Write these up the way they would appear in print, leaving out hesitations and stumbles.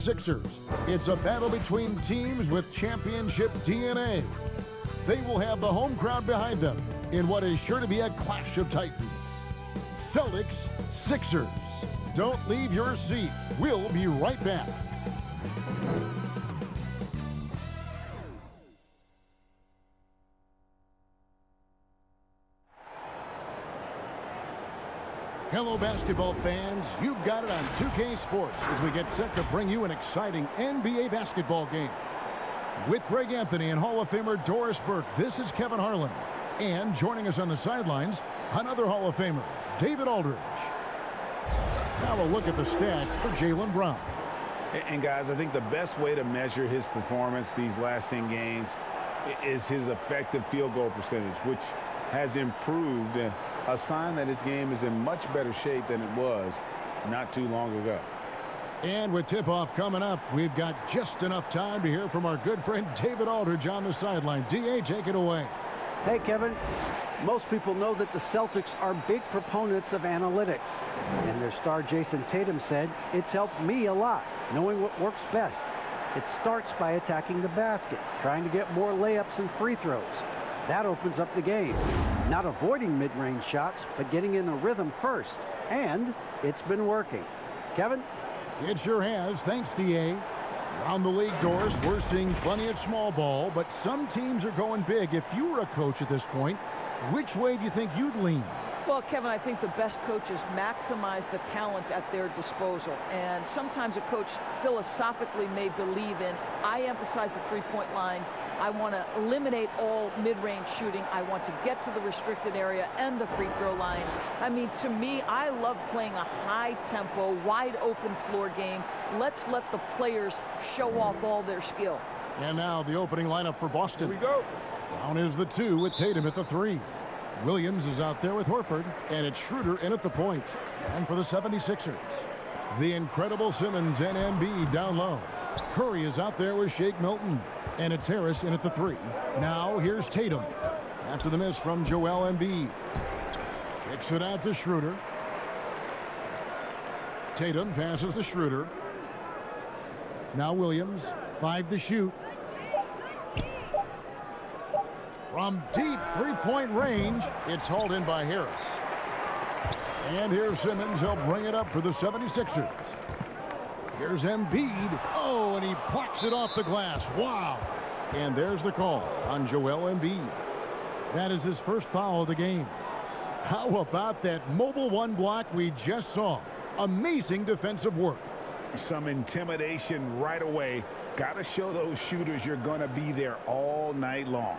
76ers. It's a battle between teams with championship DNA. They will have the home crowd behind them in what is sure to be a clash of titans. Celtics, Sixers. Don't leave your seat. We'll be right back. Hello, basketball fans. You've got it on 2K Sports as we get set to bring you an exciting NBA basketball game. With Greg Anthony and Hall of Famer Doris Burke, this is Kevin Harlan. And joining us on the sidelines, another Hall of Famer, David Aldridge. Now a look at the stats for Jaylen Brown. And guys, I think the best way to measure his performance these last 10 games is his effective field goal percentage, which has improved. A sign that his game is in much better shape than it was not too long ago. And with tip-off coming up, we've got just enough time to hear from our good friend David Aldridge on the sideline. D.A., take it away. Hey, Kevin. Most people know that the Celtics are big proponents of analytics. And their star Jason Tatum said, "It's helped me a lot, knowing what works best. It starts by attacking the basket, trying to get more layups and free throws. That opens up the game. Not avoiding mid-range shots, but getting in a rhythm first. And it's been working." Kevin? It sure has. Thanks, D.A. Around the league, Doris, we're seeing plenty of small ball, but some teams are going big. If you were a coach at this point, which way do you think you'd lean? Well, Kevin, I think the best coaches maximize the talent at their disposal. And sometimes a coach philosophically may believe in, I emphasize the three-point line. I want to eliminate all mid-range shooting. I want to get to the restricted area and the free throw line. I mean, to me, I love playing a high-tempo, wide-open floor game. Let's let the players show off all their skill. And now the opening lineup for Boston. Here we go. Brown is the 2 with Tatum at the 3. Williams is out there with Horford, and it's Schroeder in at the point. And for the 76ers, the incredible Simmons and Embiid down low. Curry is out there with Shake Milton, and it's Harris in at the 3. Now here's Tatum after the miss from Joel Embiid. Kicks it out to Schroeder. Tatum passes to Schroeder. Now Williams, 5 to shoot. From deep three-point range, it's hauled in by Harris. And here's Simmons. He'll bring it up for the 76ers. Here's Embiid. Oh, and he plucks it off the glass. Wow. And there's the call on Joel Embiid. That is his first foul of the game. How about that mobile one block we just saw? Amazing defensive work. Some intimidation right away. Got to show those shooters you're going to be there all night long.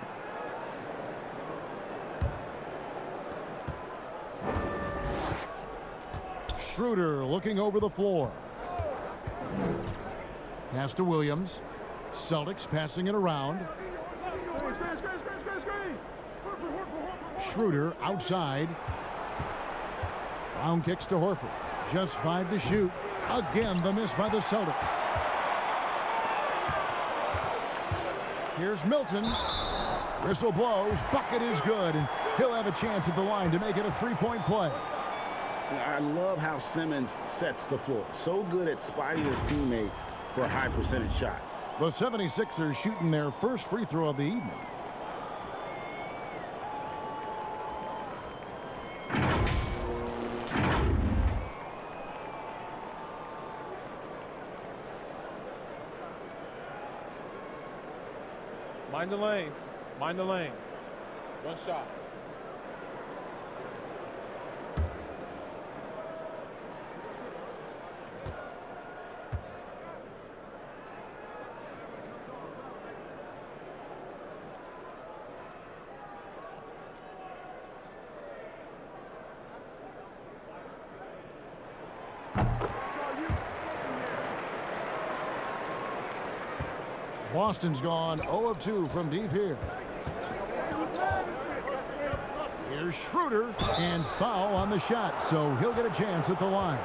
Schroeder looking over the floor. Pass to Williams. Celtics passing it around. Schroeder outside. Brown kicks to Horford. Just 5 to shoot. Again, the miss by the Celtics. Here's Milton. Whistle blows. Bucket is good. And he'll have a chance at the line to make it a three-point play. I love how Simmons sets the floor. So good at spotting his teammates for high percentage shots. The 76ers shooting their first free throw of the evening. Mind the lanes. Mind the lanes. One shot. Boston's gone 0 of 2 from deep here. Here's Schroeder, and foul on the shot, so he'll get a chance at the line.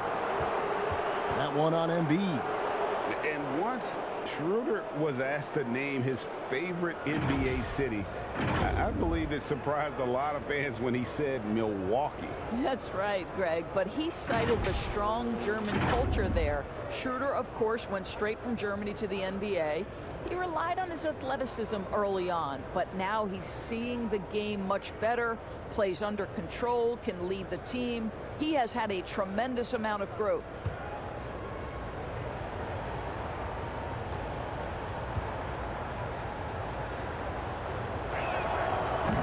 That one on Embiid. And Once Schroeder was asked to name his favorite NBA city. I believe it surprised a lot of fans when he said Milwaukee. That's right, Greg, but he cited the strong German culture there. Schroeder, of course, went straight from Germany to the NBA. He relied on his athleticism early on, but now he's seeing the game much better, plays under control, can lead the team. He has had a tremendous amount of growth.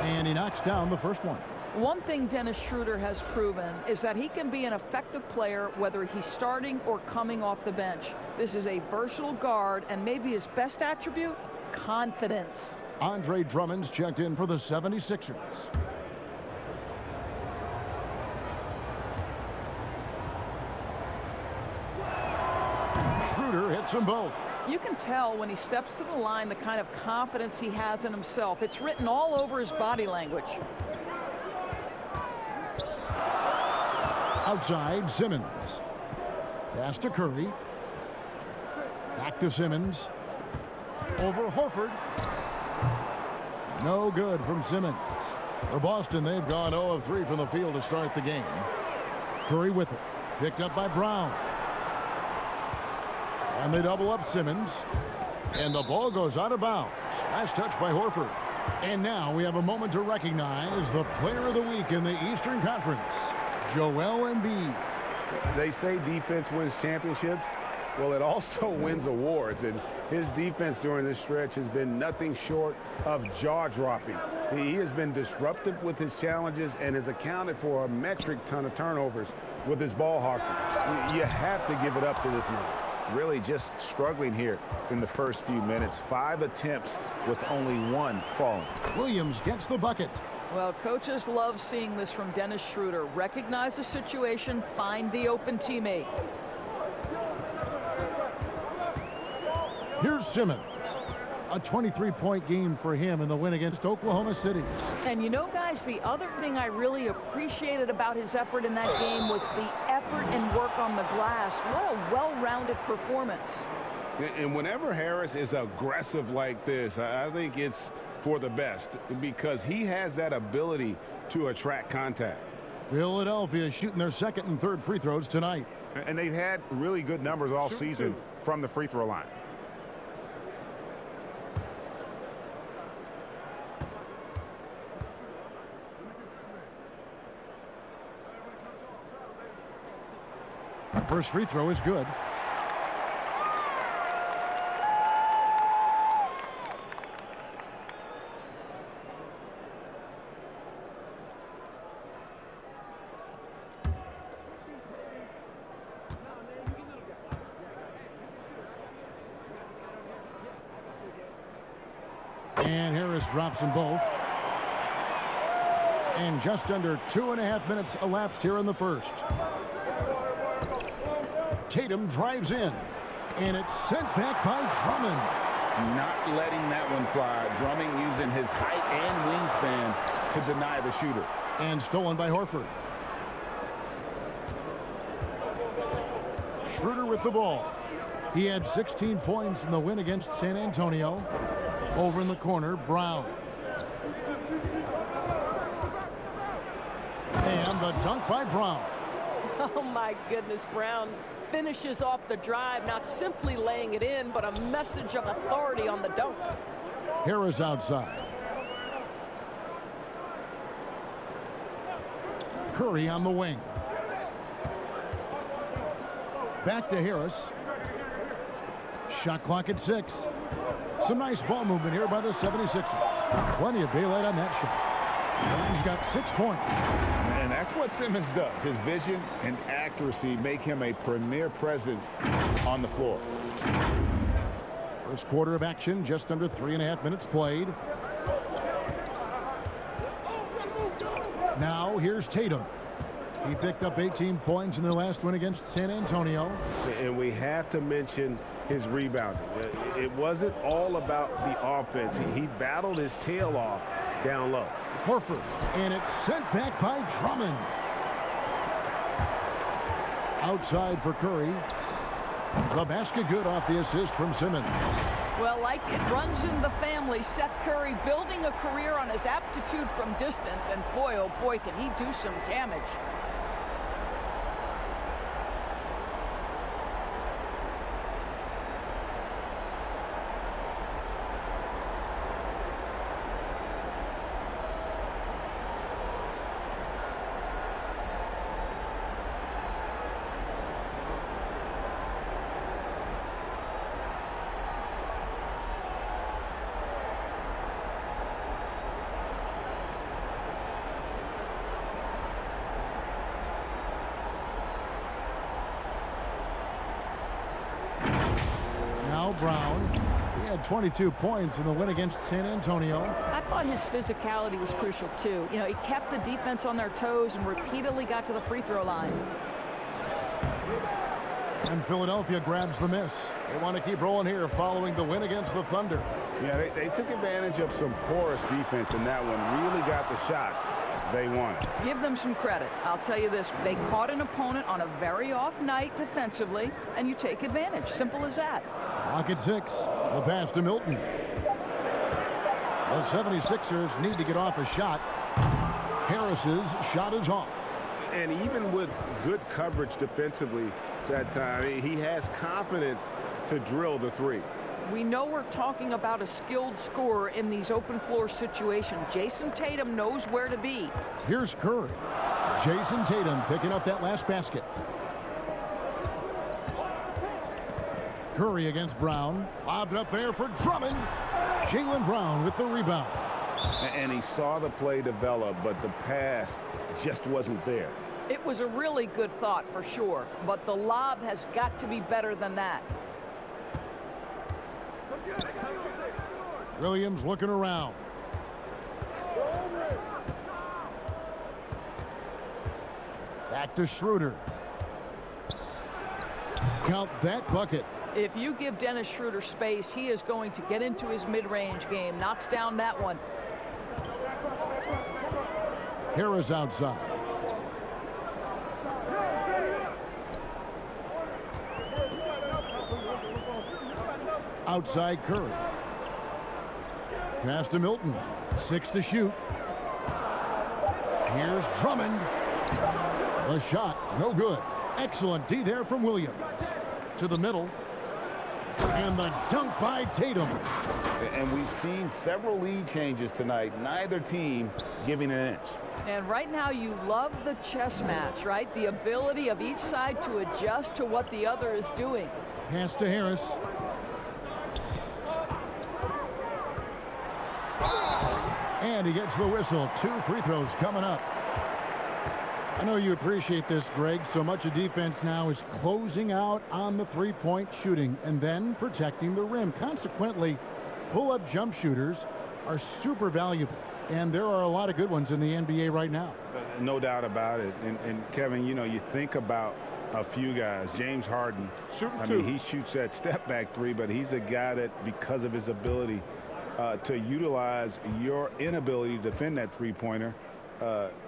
And he knocks down the first one. One thing Dennis Schroeder has proven is that he can be an effective player whether he's starting or coming off the bench. This is a versatile guard, and maybe his best attribute, confidence. Andre Drummond's checked in for the 76ers. Schroeder hits them both. You can tell when he steps to the line the kind of confidence he has in himself. It's written all over his body language. Outside, Simmons. Pass to Curry. Back to Simmons. Over Horford. No good from Simmons. For Boston, they've gone 0 of 3 from the field to start the game. Curry with it. Picked up by Brown. And they double up Simmons. And the ball goes out of bounds. Nice touch by Horford. And now we have a moment to recognize the player of the week in the Eastern Conference, Joel Embiid. They say defense wins championships. Well, it also wins awards, and his defense during this stretch has been nothing short of jaw-dropping. He has been disruptive with his challenges and has accounted for a metric ton of turnovers with his ball hawking. You have to give it up to this man. Really just struggling here in the first few minutes. 5 attempts with only 1 falling. Williams gets the bucket. Well, coaches love seeing this from Dennis Schroeder. Recognize the situation, find the open teammate. Here's Simmons. A 23-point game for him in the win against Oklahoma City. And you know, guys, the other thing I really appreciated about his effort in that game was the effort and work on the glass. What a well-rounded performance. And whenever Harris is aggressive like this, I think it's for the best because he has that ability to attract contact. Philadelphia shooting their second and third free throws tonight. And they've had really good numbers all season from the free throw line. First free throw is good. And Harris drops them both. And just under 2.5 minutes elapsed here in the first. Tatum drives in, and it's sent back by Drummond. Not letting that one fly. Drummond using his height and wingspan to deny the shooter. And stolen by Horford. Schroeder with the ball. He had 16 points in the win against San Antonio. Over in the corner, Brown. And the dunk by Brown. Oh, my goodness, Brown finishes off the drive, not simply laying it in, but a message of authority on the dunk. Harris outside. Curry on the wing. Back to Harris. Shot clock at 6. Some nice ball movement here by the 76ers. Plenty of daylight on that shot. He's got 6 points. And that's what Simmons does. His vision and accuracy make him a premier presence on the floor. First quarter of action, just under 3.5 minutes played. Now here's Tatum. He picked up 18 points in their last win against San Antonio. And we have to mention his rebounding. It wasn't all about the offense. He battled his tail off down low. Horford, and it's sent back by Drummond. Outside for Curry. The basket good off the assist from Simmons. Well, like it runs in the family, Seth Curry building a career on his aptitude from distance, and boy, oh boy, can he do some damage. Brown. He had 22 points in the win against San Antonio. I thought his physicality was crucial too. You know, he kept the defense on their toes and repeatedly got to the free throw line. And Philadelphia grabs the miss. They want to keep rolling here following the win against the Thunder. Yeah, they took advantage of some porous defense in that one. Really got the shots they wanted. Give them some credit. I'll tell you this. They caught an opponent on a very off night defensively, and you take advantage. Simple as that. Clock at 6. The pass to Milton. The 76ers need to get off a shot. Harris's shot is off. And even with good coverage defensively that time, he has confidence to drill the three. We know we're talking about a skilled scorer in these open floor situations. Jason Tatum knows where to be. Here's Curry. Jason Tatum picking up that last basket. Curry against Brown. Lobbed up there for Drummond. Jaylen Brown with the rebound. And he saw the play develop, but the pass just wasn't there. It was a really good thought for sure, but the lob has got to be better than that. Williams looking around. Back to Schroeder. Count that bucket. If you give Dennis Schroeder space, he is going to get into his mid-range game. Knocks down that one. Harris outside. Outside Curry. Pass to Milton. 6 to shoot. Here's Drummond. The shot, no good. Excellent D there from Williams. To the middle. And the dunk by Tatum. And we've seen several lead changes tonight. Neither team giving an inch. And right now you love the chess match, right? The ability of each side to adjust to what the other is doing. Pass to Harris. And he gets the whistle. 2 free throws coming up. I know you appreciate this, Greg. So much of defense now is closing out on the three-point shooting and then protecting the rim. Consequently, pull-up jump shooters are super valuable. And there are a lot of good ones in the NBA right now. No doubt about it. And Kevin, you know, you think about a few guys. James Harden. I mean, he shoots that step-back three, but he's a guy that, because of his ability to utilize your inability to defend that three-pointer,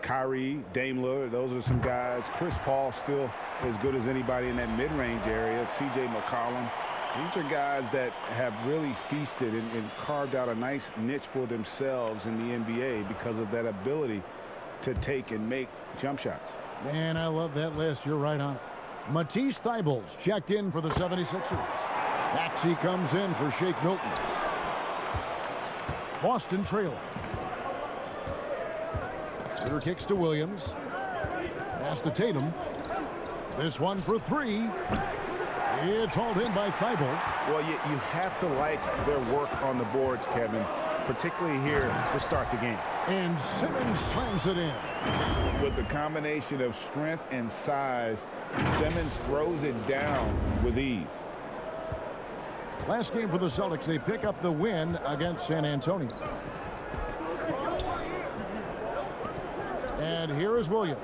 Kyrie, Dame Lillard, those are some guys. Chris Paul still as good as anybody in that mid-range area. C.J. McCollum. These are guys that have really feasted and carved out a nice niche for themselves in the NBA because of that ability to take and make jump shots. Man, I love that list. You're right on it. Matisse Thybulle checked in for the 76ers. Maxey comes in for Shake Milton. Boston trailing. Schroeder kicks to Williams. Pass to Tatum. This one for 3. It's hauled in by Thybulle. Well, you have to like their work on the boards, Kevin, particularly here to start the game. And Simmons slams it in. With the combination of strength and size, Simmons throws it down with ease. Last game for the Celtics, they pick up the win against San Antonio. And here is Williams.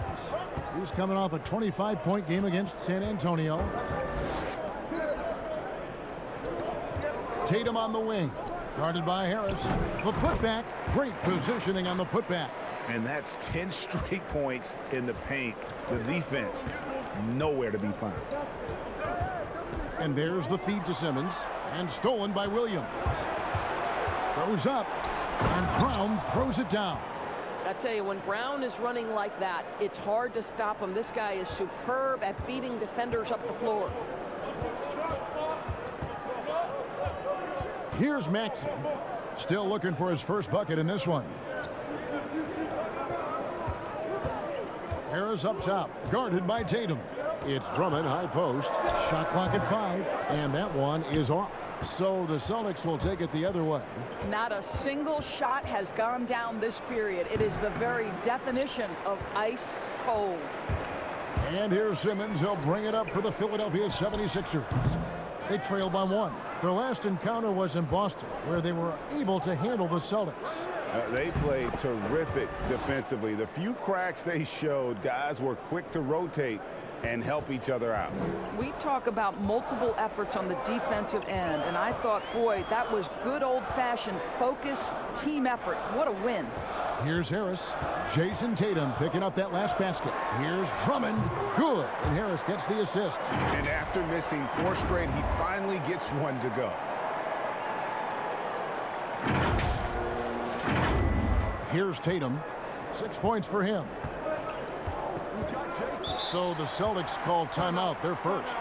He's coming off a 25-point game against San Antonio. Tatum on the wing. Guarded by Harris. The putback. Great positioning on the putback. And that's 10 straight points in the paint. The defense, nowhere to be found. And there's the feed to Simmons. And stolen by Williams. Goes up. And Brown throws it down. I tell you, when Brown is running like that, it's hard to stop him. This guy is superb at beating defenders up the floor. Here's Maxey. Still looking for his first bucket in this one. Harris up top, guarded by Tatum. It's Drummond, high post. Shot clock at 5, and that one is off. So the Celtics will take it the other way. Not a single shot has gone down this period. It is the very definition of ice cold. And here's Simmons. He'll bring it up for the Philadelphia 76ers. They trail by 1. Their last encounter was in Boston, where they were able to handle the Celtics. They played terrific defensively. The few cracks they showed, guys were quick to rotate and help each other out. We talk about multiple efforts on the defensive end, and I thought, boy, that was good old-fashioned focus, team effort. What a win. Here's Harris. Jason Tatum picking up that last basket. Here's Drummond. Good. And Harris gets the assist. And after missing 4 straight, he finally gets one to go. Here's Tatum. 6 points for him. So the Celtics call timeout, their first.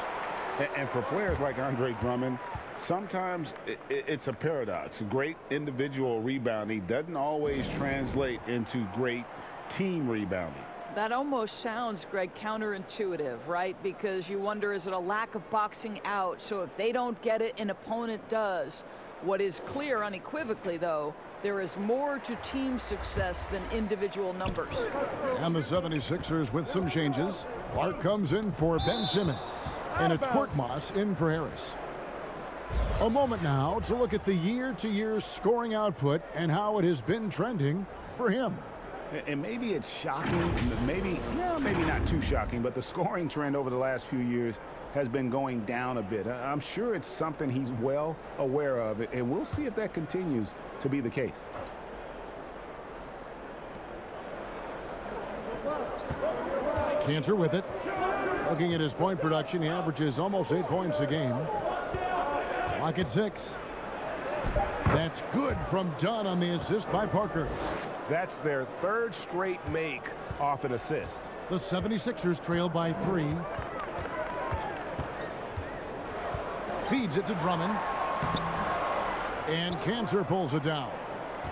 And for players like Andre Drummond, sometimes it's a paradox. Great individual rebounding doesn't always translate into great team rebounding. That almost sounds, Greg, counterintuitive, right? Because you wonder, is it a lack of boxing out? So if they don't get it, an opponent does. What is clear unequivocally, though, there is more to team success than individual numbers. And the 76ers with some changes. Clark comes in for Ben Simmons. And it's Korkmaz in for Harris. A moment now to look at the year-to-year scoring output and how it has been trending for him. And maybe it's shocking, maybe not too shocking, but the scoring trend over the last few years has been going down a bit. I'm sure it's something he's well aware of, and we'll see if that continues to be the case. Cantor with it. Looking at his point production, he averages almost 8 points a game. Clock at 6. That's good from Dunn on the assist by Parker. That's their 3rd straight make off an assist. The 76ers trail by 3. Feeds it to Drummond. And Cantor pulls it down.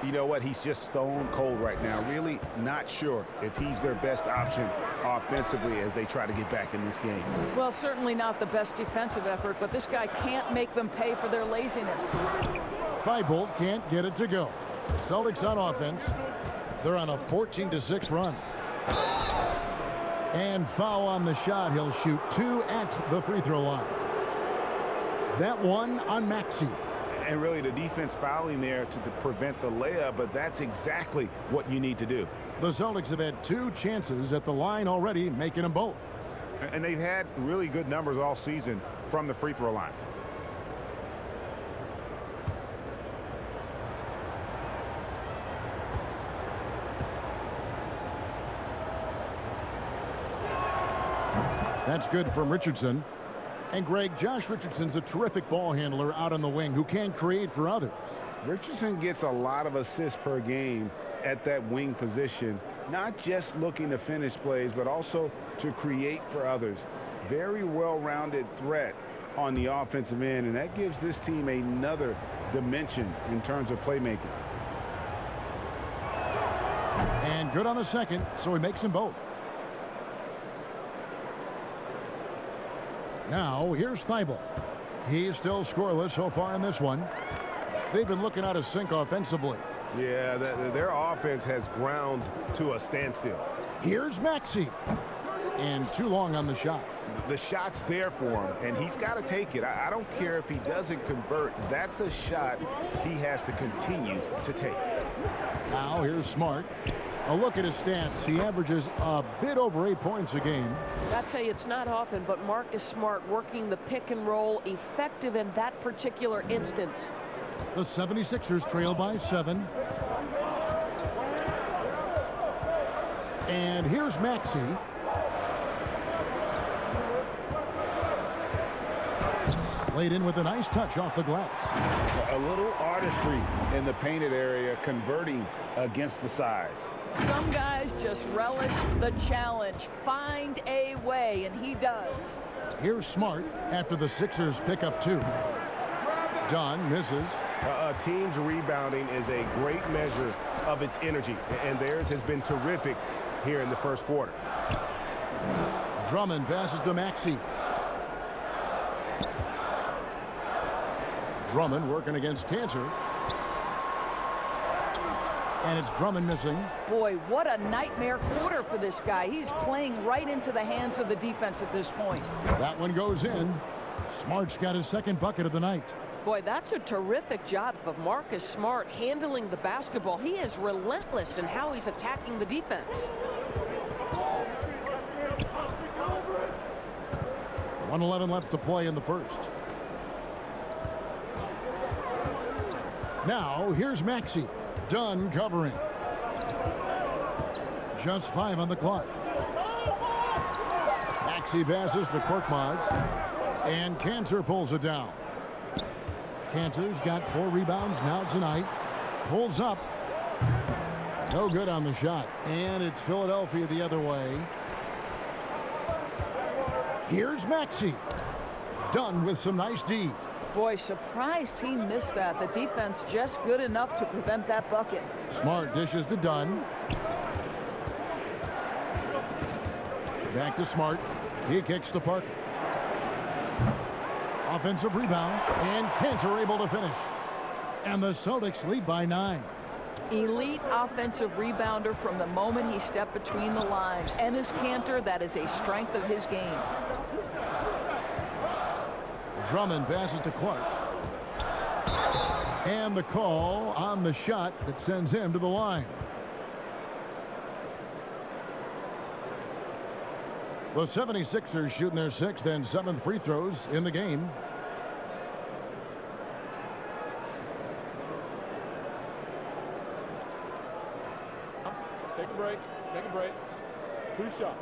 You know what? He's just stone cold right now. Really not sure if he's their best option offensively as they try to get back in this game. Well, certainly not the best defensive effort, but this guy can't make them pay for their laziness. Thibault can't get it to go. Celtics on offense. They're on a 14-6 run. And foul on the shot. He'll shoot 2 at the free throw line. That one on Maxey. And really the defense fouling there to prevent the layup, but that's exactly what you need to do. The Celtics have had 2 chances at the line already, making them both. And they've had really good numbers all season from the free throw line. That's good from Richardson. And Greg, Josh Richardson's a terrific ball handler out on the wing who can create for others. Richardson gets a lot of assists per game at that wing position, not just looking to finish plays, but also to create for others. Very well-rounded threat on the offensive end, and that gives this team another dimension in terms of playmaking. And good on the second, so he makes them both. Now, here's Thibault. He's still scoreless so far in this one. They've been looking out of sync offensively. Yeah, their offense has ground to a standstill. Here's Maxey. And too long on the shot. The shot's there for him, and he's got to take it. I don't care if he doesn't convert. That's a shot he has to continue to take. Now, here's Smart. A look at his stats. He averages a bit over 8 points a game. I tell you, it's not often, but Marcus Smart working the pick and roll, effective in that particular instance. The 76ers trail by 7. And here's Maxey. Laid in with a nice touch off the glass. A little artistry in the painted area, converting against the size. Some guys just relish the challenge. Find a way, and he does. Here's Smart after the Sixers pick up 2. Dunn misses. A team's rebounding is a great measure of its energy, and theirs has been terrific here in the first quarter. Drummond passes to Maxey. Drummond working against Cantor. And it's Drummond missing. Boy, what a nightmare quarter for this guy. He's playing right into the hands of the defense at this point. That one goes in. Smart's got his second bucket of the night. Boy, that's a terrific job of Marcus Smart handling the basketball. He is relentless in how he's attacking the defense. 1:11 left to play in the first. Now, here's Maxey. Dunn covering. Just 5 on the clock. Maxey passes to Korkmaz. And Cantor pulls it down. Cantor's got 4 rebounds now tonight. Pulls up. No good on the shot. And it's Philadelphia the other way. Here's Maxey. Dunn with some nice D. Boy, surprised he missed that. The defense just good enough to prevent that bucket. Smart dishes to Dunn. Back to Smart. He kicks to Parker. Offensive rebound. And Cantor able to finish. And the Celtics lead by 9. Elite offensive rebounder from the moment he stepped between the lines. Enes Kanter, that is a strength of his game. Drummond passes to Clark. And the call on the shot that sends him to the line. The 76ers shooting their 6th and 7th free throws in the game. Take a break. Take a break. 2 shots.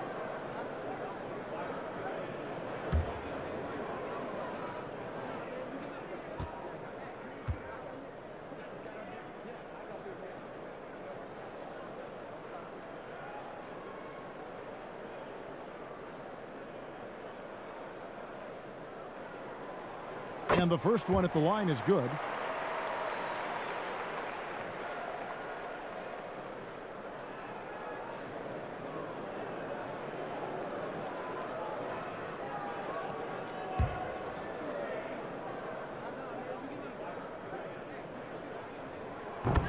And the first one at the line is good.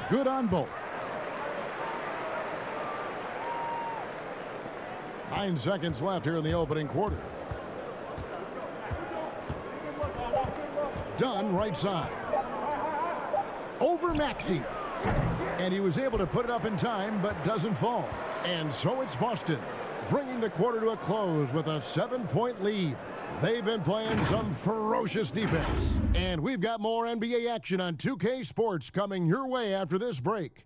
Good on both. 9 seconds left here in the opening quarter. Dunn right side. Over Maxey. And he was able to put it up in time, but doesn't fall. And so it's Boston, bringing the quarter to a close with a 7-point lead. They've been playing some ferocious defense. And we've got more NBA action on 2K Sports coming your way after this break.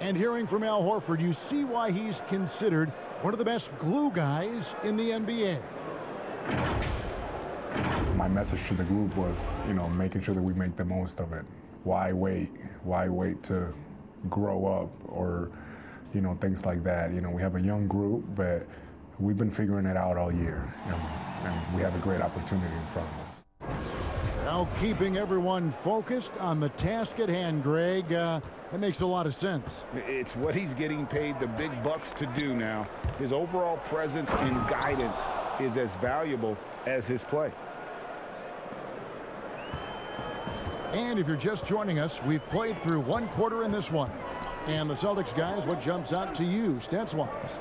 And hearing from Al Horford, you see why he's considered one of the best glue guys in the NBA. My message to the group was, making sure that we make the most of it. Why wait? Why wait to grow up or, things like that? We have a young group, but we've been figuring it out all year, and we have a great opportunity in front of us. Now keeping everyone focused on the task at hand, Greg. That makes a lot of sense. It's what he's getting paid the big bucks to do now. His overall presence and guidance is as valuable as his play. And if you're just joining us, we've played through 1 quarter in this one. And the Celtics guys, what jumps out to you, stats-wise?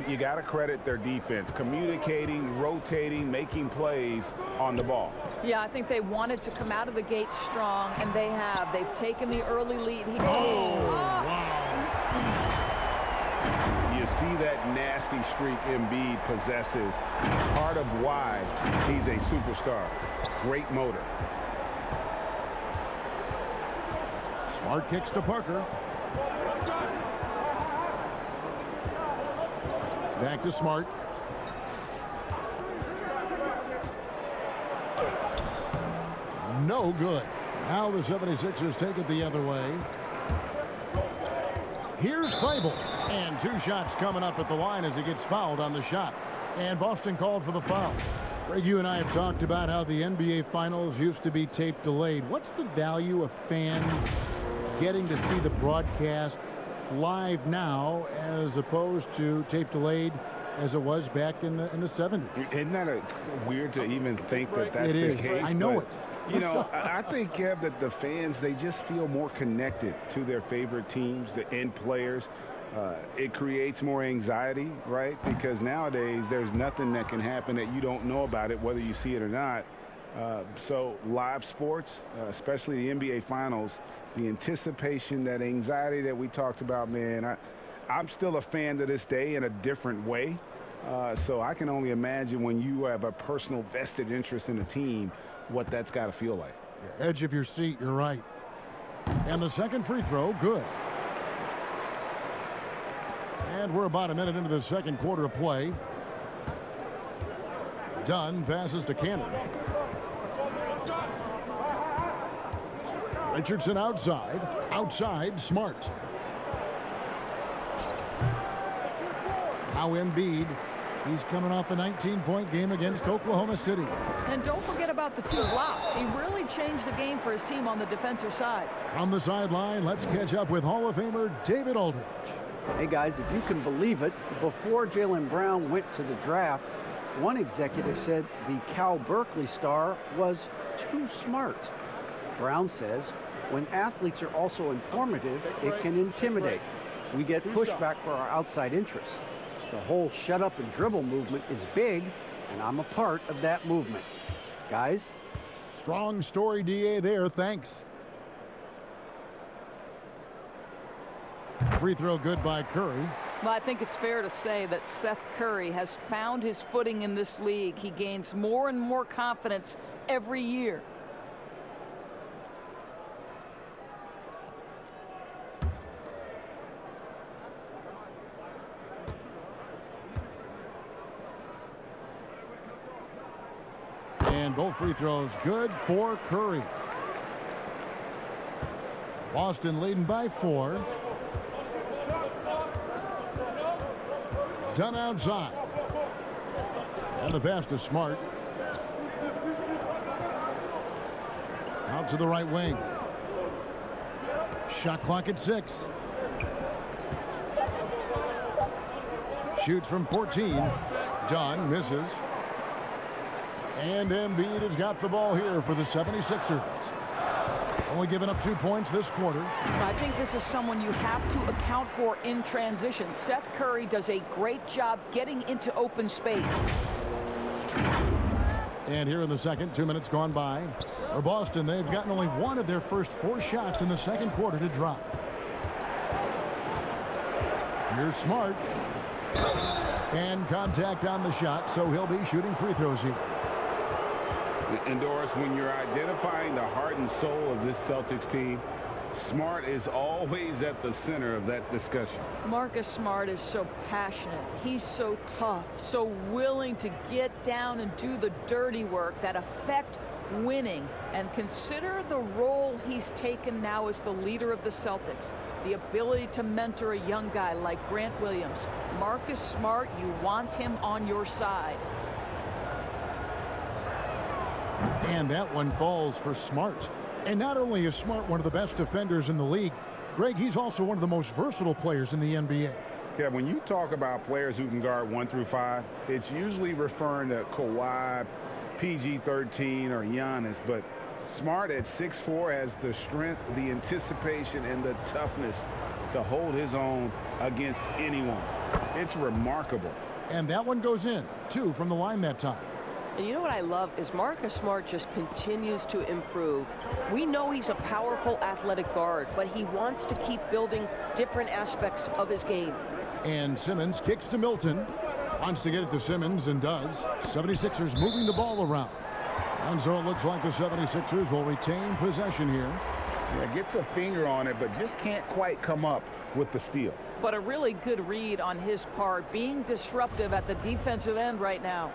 You got to credit their defense, communicating, rotating, making plays on the ball. Yeah, I think they wanted to come out of the gate strong, and they have. They've taken the early lead. Wow. you see that nasty streak Embiid possesses. Part of why he's a superstar. Great motor. Smart kicks to Parker. Back to Smart. No good. Now the 76ers take it the other way. Here's Fable. And 2 shots coming up at the line as he gets fouled on the shot. And Boston called for the foul. Greg, you and I have talked about how the NBA Finals used to be tape delayed. What's the value of fans getting to see the broadcast live now as opposed to tape delayed as it was back in the 70s? Isn't that weird to even think that that's the case? I know it. You know, I think, Kev, that the fans, they just feel more connected to their favorite teams, the end players. It creates more anxiety, right? Because nowadays there's nothing that can happen that you don't know about it, whether you see it or not. So live sports, especially the NBA Finals, the anticipation, that anxiety that we talked about, man, I'm still a fan to this day in a different way. So I can only imagine when you have a personal vested interest in a team, what that's got to feel like. Edge of your seat, you're right. And the second free throw, good. And we're about a minute into the second quarter of play. Dunn passes to Cannon. Richardson outside. Outside, Smart. Now Embiid. He's coming off a 19-point game against Oklahoma City. And don't forget about the 2 blocks. He really changed the game for his team on the defensive side. On the sideline, let's catch up with Hall of Famer David Aldridge. Hey, guys, if you can believe it, before Jaylen Brown went to the draft, one executive said the Cal Berkeley star was too smart. Brown says, when athletes are also informative, it can intimidate. We get pushback for our outside interests. The whole shut up and dribble movement is big, and I'm a part of that movement. Guys? Strong story, DA, there. Thanks. Free throw good by Curry. Well, I think it's fair to say that Seth Curry has found his footing in this league. He gains more and more confidence every year. And both free throws good for Curry. Boston leading by 4. Dunn outside. And the pass to Smart. Out to the right wing. Shot clock at 6. Shoots from 14. Dunn misses. And Embiid has got the ball here for the 76ers. Only giving up 2 points this quarter. I think this is someone you have to account for in transition. Seth Curry does a great job getting into open space. And here in the second, 2 minutes gone by. For Boston, they've gotten only 1 of their first 4 shots in the second quarter to drop. Here's Smart. And contact on the shot, so he'll be shooting free throws here. And Doris, when you're identifying the heart and soul of this Celtics team, Smart is always at the center of that discussion. Marcus Smart is so passionate. He's so tough, so willing to get down and do the dirty work that affect winning. And consider the role he's taken now as the leader of the Celtics. The ability to mentor a young guy like Grant Williams. Marcus Smart, you want him on your side. And that one falls for Smart. And not only is Smart one of the best defenders in the league, Greg, he's also one of the most versatile players in the NBA. Yeah, when you talk about players who can guard 1 through 5, it's usually referring to Kawhi, PG-13, or Giannis. But Smart at 6'4" has the strength, the anticipation, and the toughness to hold his own against anyone. It's remarkable. And that one goes in, 2 from the line that time. And you know what I love is Marcus Smart just continues to improve. We know he's a powerful athletic guard, but he wants to keep building different aspects of his game. And Simmons kicks to Milton. Wants to get it to Simmons and does. 76ers moving the ball around. And so it looks like the 76ers will retain possession here. Yeah, gets a finger on it, but just can't quite come up with the steal. But a really good read on his part, being disruptive at the defensive end right now.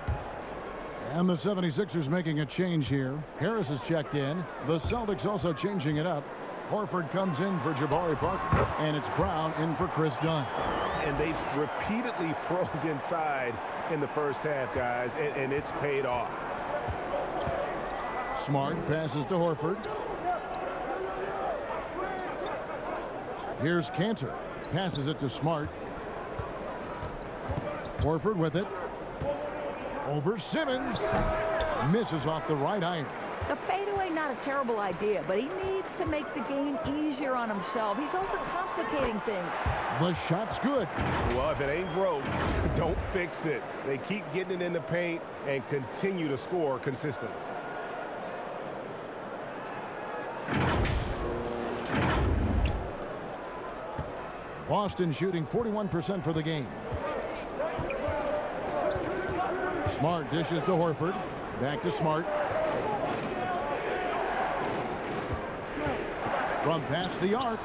And the 76ers making a change here. Harris is checked in. The Celtics also changing it up. Horford comes in for Jabari Parker. And it's Brown in for Chris Dunn. And they've repeatedly probed inside in the first half, guys, and it's paid off. Smart passes to Horford. Here's Cantor. Passes it to Smart. Horford with it. Over Simmons. Misses off the right iron. The fadeaway, not a terrible idea, but he needs to make the game easier on himself. He's overcomplicating things. The shot's good. Well, if it ain't broke, don't fix it. They keep getting it in the paint and continue to score consistently. Boston shooting 41% for the game. Smart dishes to Horford. Back to Smart. From past the arc.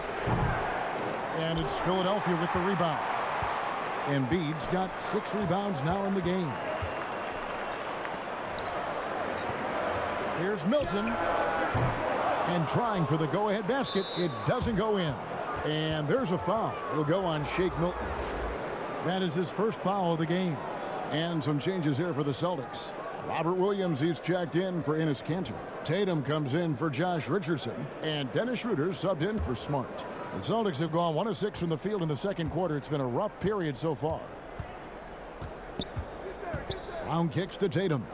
And it's Philadelphia with the rebound. Embiid's got 6 rebounds now in the game. Here's Milton. And trying for the go-ahead basket. It doesn't go in. And there's a foul. It'll go on Shake Milton. That is his first foul of the game. And some changes here for the Celtics. Robert Williams, he's checked in for Enes Kanter. Tatum comes in for Josh Richardson. And Dennis Schroeder subbed in for Smart. The Celtics have gone 1 of 6 from the field in the second quarter. It's been a rough period so far. Brown kicks to Tatum.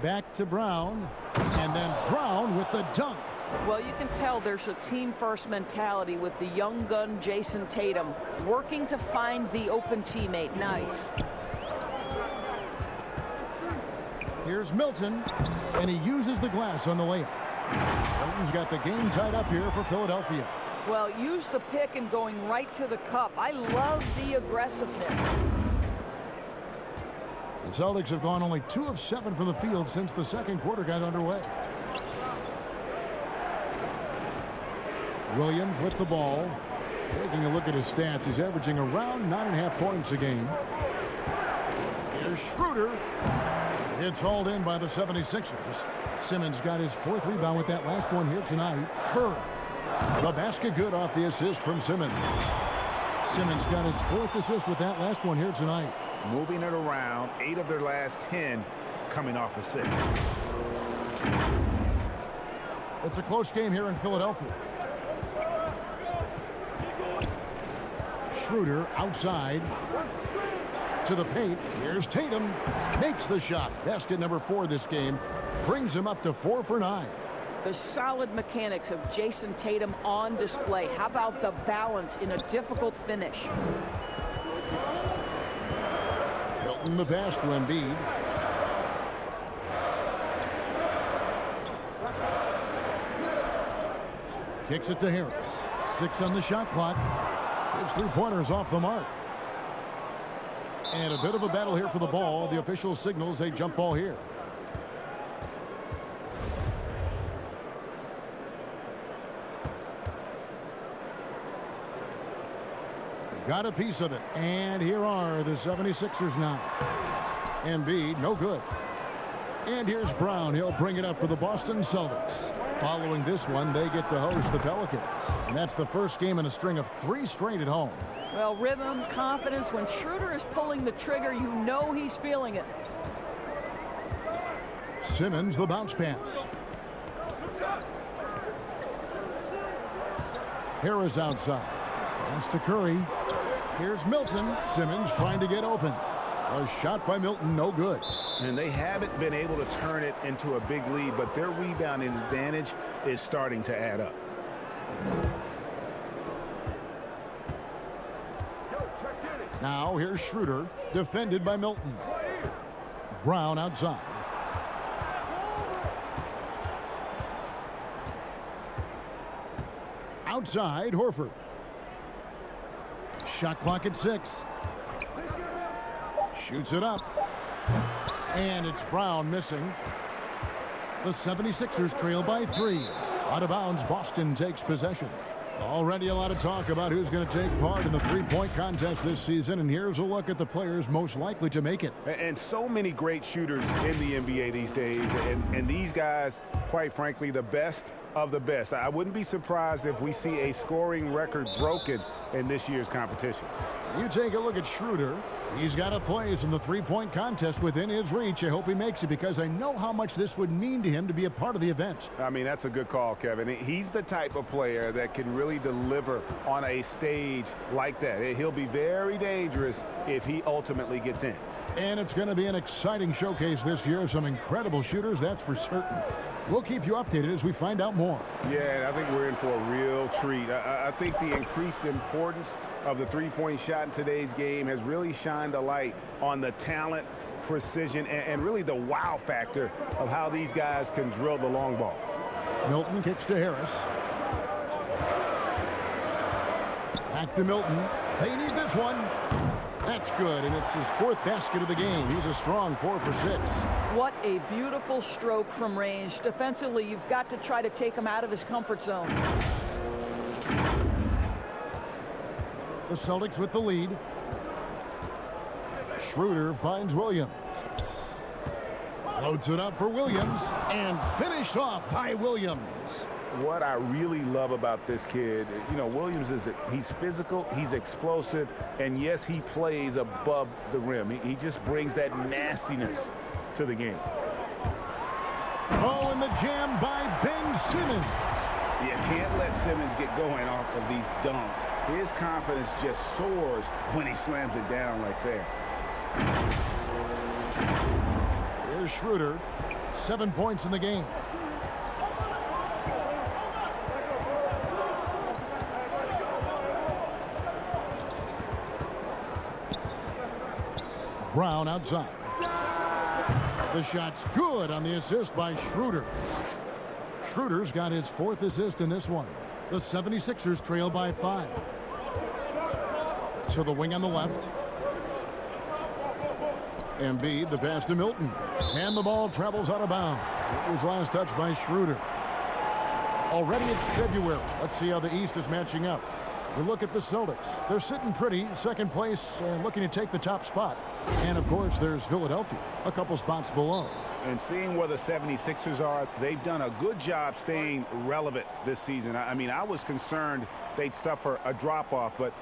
Back to Brown. And then Brown with the dunk. Well, you can tell there's a team-first mentality with the young gun Jason Tatum working to find the open teammate. Nice. Here's Milton, and he uses the glass on the layup. Milton's got the game tied up here for Philadelphia. Well, use the pick and going right to the cup. I love the aggressiveness. The Celtics have gone only 2 of 7 from the field since the second quarter got underway. Williams with the ball. Taking a look at his stats, he's averaging around 9.5 points a game. Here's Schroeder. It's hauled in by the 76ers. Simmons got his 4th rebound with that last one here tonight. Curry. The basket good off the assist from Simmons. Simmons got his 4th assist with that last one here tonight. Moving it around, 8 of their last 10 coming off assists. It's a close game here in Philadelphia. Schroeder outside to the paint. Here's Tatum. Makes the shot. Basket number 4 this game. Brings him up to 4 for 9. The solid mechanics of Jason Tatum on display. How about the balance in a difficult finish? Milton the pass to Embiid. Kicks it to Harris. 6 on the shot clock. His 3-pointers off the mark. And a bit of a battle here for the ball. The official signals a jump ball here. Got a piece of it. And here are the 76ers now. Embiid, no good. And here's Brown. He'll bring it up for the Boston Celtics. Following this one, they get to host the Pelicans. And that's the first game in a string of 3 straight at home. Well, rhythm, confidence. When Schroeder is pulling the trigger, you know he's feeling it. Simmons, the bounce pass. Harris outside. Pass to Curry. Here's Milton. Simmons trying to get open. A shot by Milton, no good. And they haven't been able to turn it into a big lead, but their rebounding advantage is starting to add up. Now here's Schroeder, defended by Milton. Brown outside. Outside, Horford. Shot clock at 6. Shoots it up. And it's Brown missing. The 76ers trail by 3. Out of bounds, Boston takes possession. Already a lot of talk about who's going to take part in the three-point contest this season, and here's a look at the players most likely to make it. And so many great shooters in the NBA these days, and these guys, quite frankly, the best of the best. I wouldn't be surprised if we see a scoring record broken in this year's competition. You take a look at Schroeder. He's got a place in the three-point contest within his reach. I hope he makes it because I know how much this would mean to him to be a part of the event. I mean, that's a good call, Kevin. He's the type of player that can really deliver on a stage like that. He'll be very dangerous if he ultimately gets in. And it's going to be an exciting showcase this year. Some incredible shooters, that's for certain. We'll keep you updated as we find out more. Yeah, I think we're in for a real treat. I think the increased importance of the three-point shot in today's game has really shined a light on the talent, precision, and really the wow factor of how these guys can drill the long ball. Milton kicks to Harris. Back to Milton. They need this one. That's good, and it's his 4th basket of the game. He's a strong 4 for 6. What a beautiful stroke from range. Defensively, you've got to try to take him out of his comfort zone. The Celtics with the lead. Schroeder finds Williams. Floats it up for Williams, and finished off by Williams. What I really love about this kid, you know, Williams is he's physical, he's explosive, and yes, he plays above the rim. He just brings that nastiness to the game. Oh, and the jam by Ben Simmons. You can't let Simmons get going off of these dunks. His confidence just soars when he slams it down like that. Here's Schroeder, 7 points in the game. Brown outside. The shot's good on the assist by Schroeder. Schroeder's got his 4th assist in this one. The 76ers trail by 5. To the wing on the left. Embiid, the pass to Milton. And the ball travels out of bounds. It was last touched by Schroeder. Already it's February. Let's see how the East is matching up. We look at the Celtics. They're sitting pretty, 2nd place, looking to take the top spot. And, of course, there's Philadelphia, a couple spots below. And seeing where the 76ers are, they've done a good job staying relevant this season. I mean, I was concerned they'd suffer a drop-off, but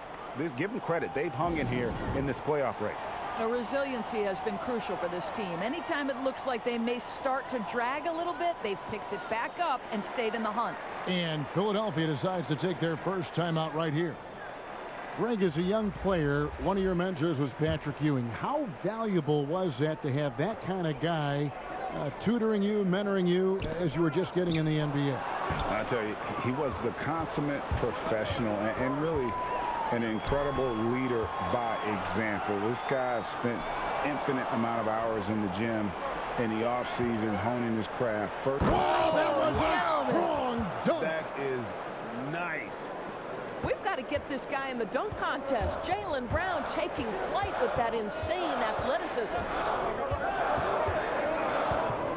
give them credit. They've hung in here in this playoff race. The resiliency has been crucial for this team. Anytime it looks like they may start to drag a little bit, they've picked it back up and stayed in the hunt. And Philadelphia decides to take their first timeout right here. Greg, as a young player, one of your mentors was Patrick Ewing. How valuable was that to have that kind of guy tutoring you, mentoring you as you were just getting in the NBA? I tell you, he was the consummate professional and really an incredible leader by example. This guy spent infinite amount of hours in the gym in the offseason honing his craft. Wow, that was a strong dunk. That is nice. We've got to get this guy in the dunk contest. Jaylen Brown taking flight with that insane athleticism.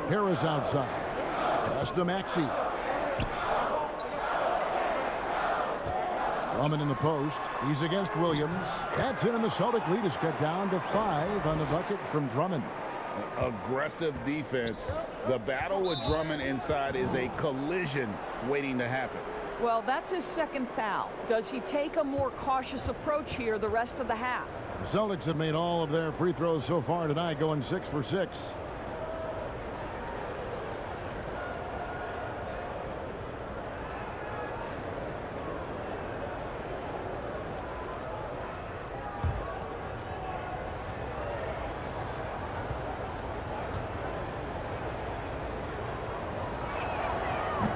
Harris outside. Pass to Maxey. Drummond in the post. He's against Williams. That's in, and the Celtic lead is cut down to 5 on the bucket from Drummond. Aggressive defense. The battle with Drummond inside is a collision waiting to happen. Well, that's his 2nd foul. Does he take a more cautious approach here the rest of the half? The Celtics have made all of their free throws so far tonight, going 6 for 6.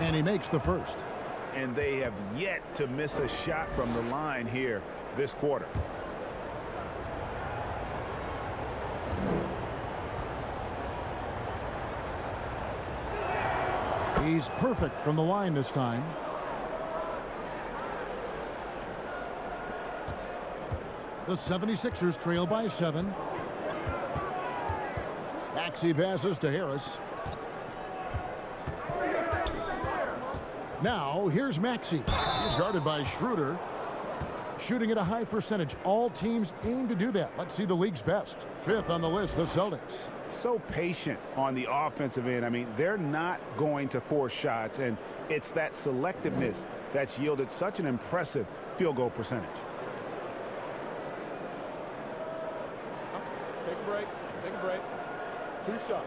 And he makes the first. And they have yet to miss a shot from the line here this quarter. He's perfect from the line this time. The 76ers trail by 7. Maxey passes to Harris. Now, here's Maxey. He's guarded by Schroeder. Shooting at a high percentage. All teams aim to do that. Let's see the league's best. 5th on the list, the Celtics. So patient on the offensive end. I mean, they're not going to force shots, and it's that selectiveness that's yielded such an impressive field goal percentage. Take a break. Take a break. 2 shots.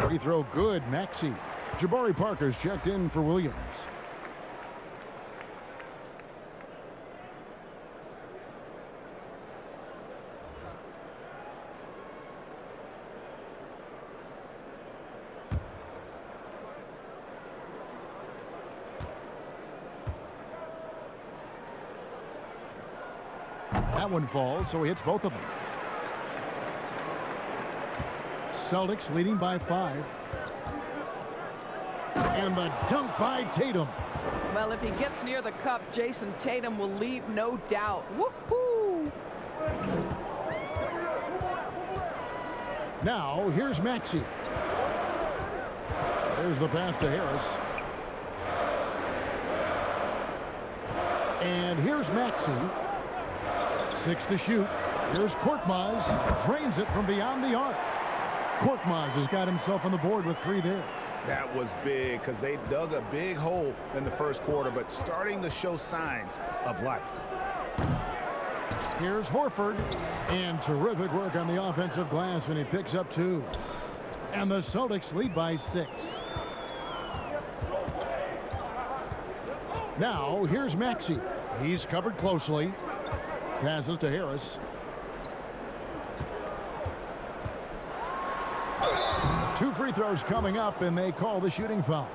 Free throw good, Maxey. Jabari Parker's checked in for Williams. That one falls, so he hits both of them. Celtics leading by 5. And the dunk by Tatum. Well, if he gets near the cup, Jason Tatum will leave, no doubt. Woohoo! Now, here's Maxey. There's the pass to Harris. And here's Maxey. 6 to shoot. Here's Korkmaz. Drains it from beyond the arc. Korkmaz has got himself on the board with 3 there. That was big because they dug a big hole in the first quarter, but starting to show signs of life. Here's Horford. And terrific work on the offensive glass, and he picks up 2. And the Celtics lead by 6. Now, here's Maxey. He's covered closely. Passes to Harris. Two free throws coming up, and they call the shooting foul.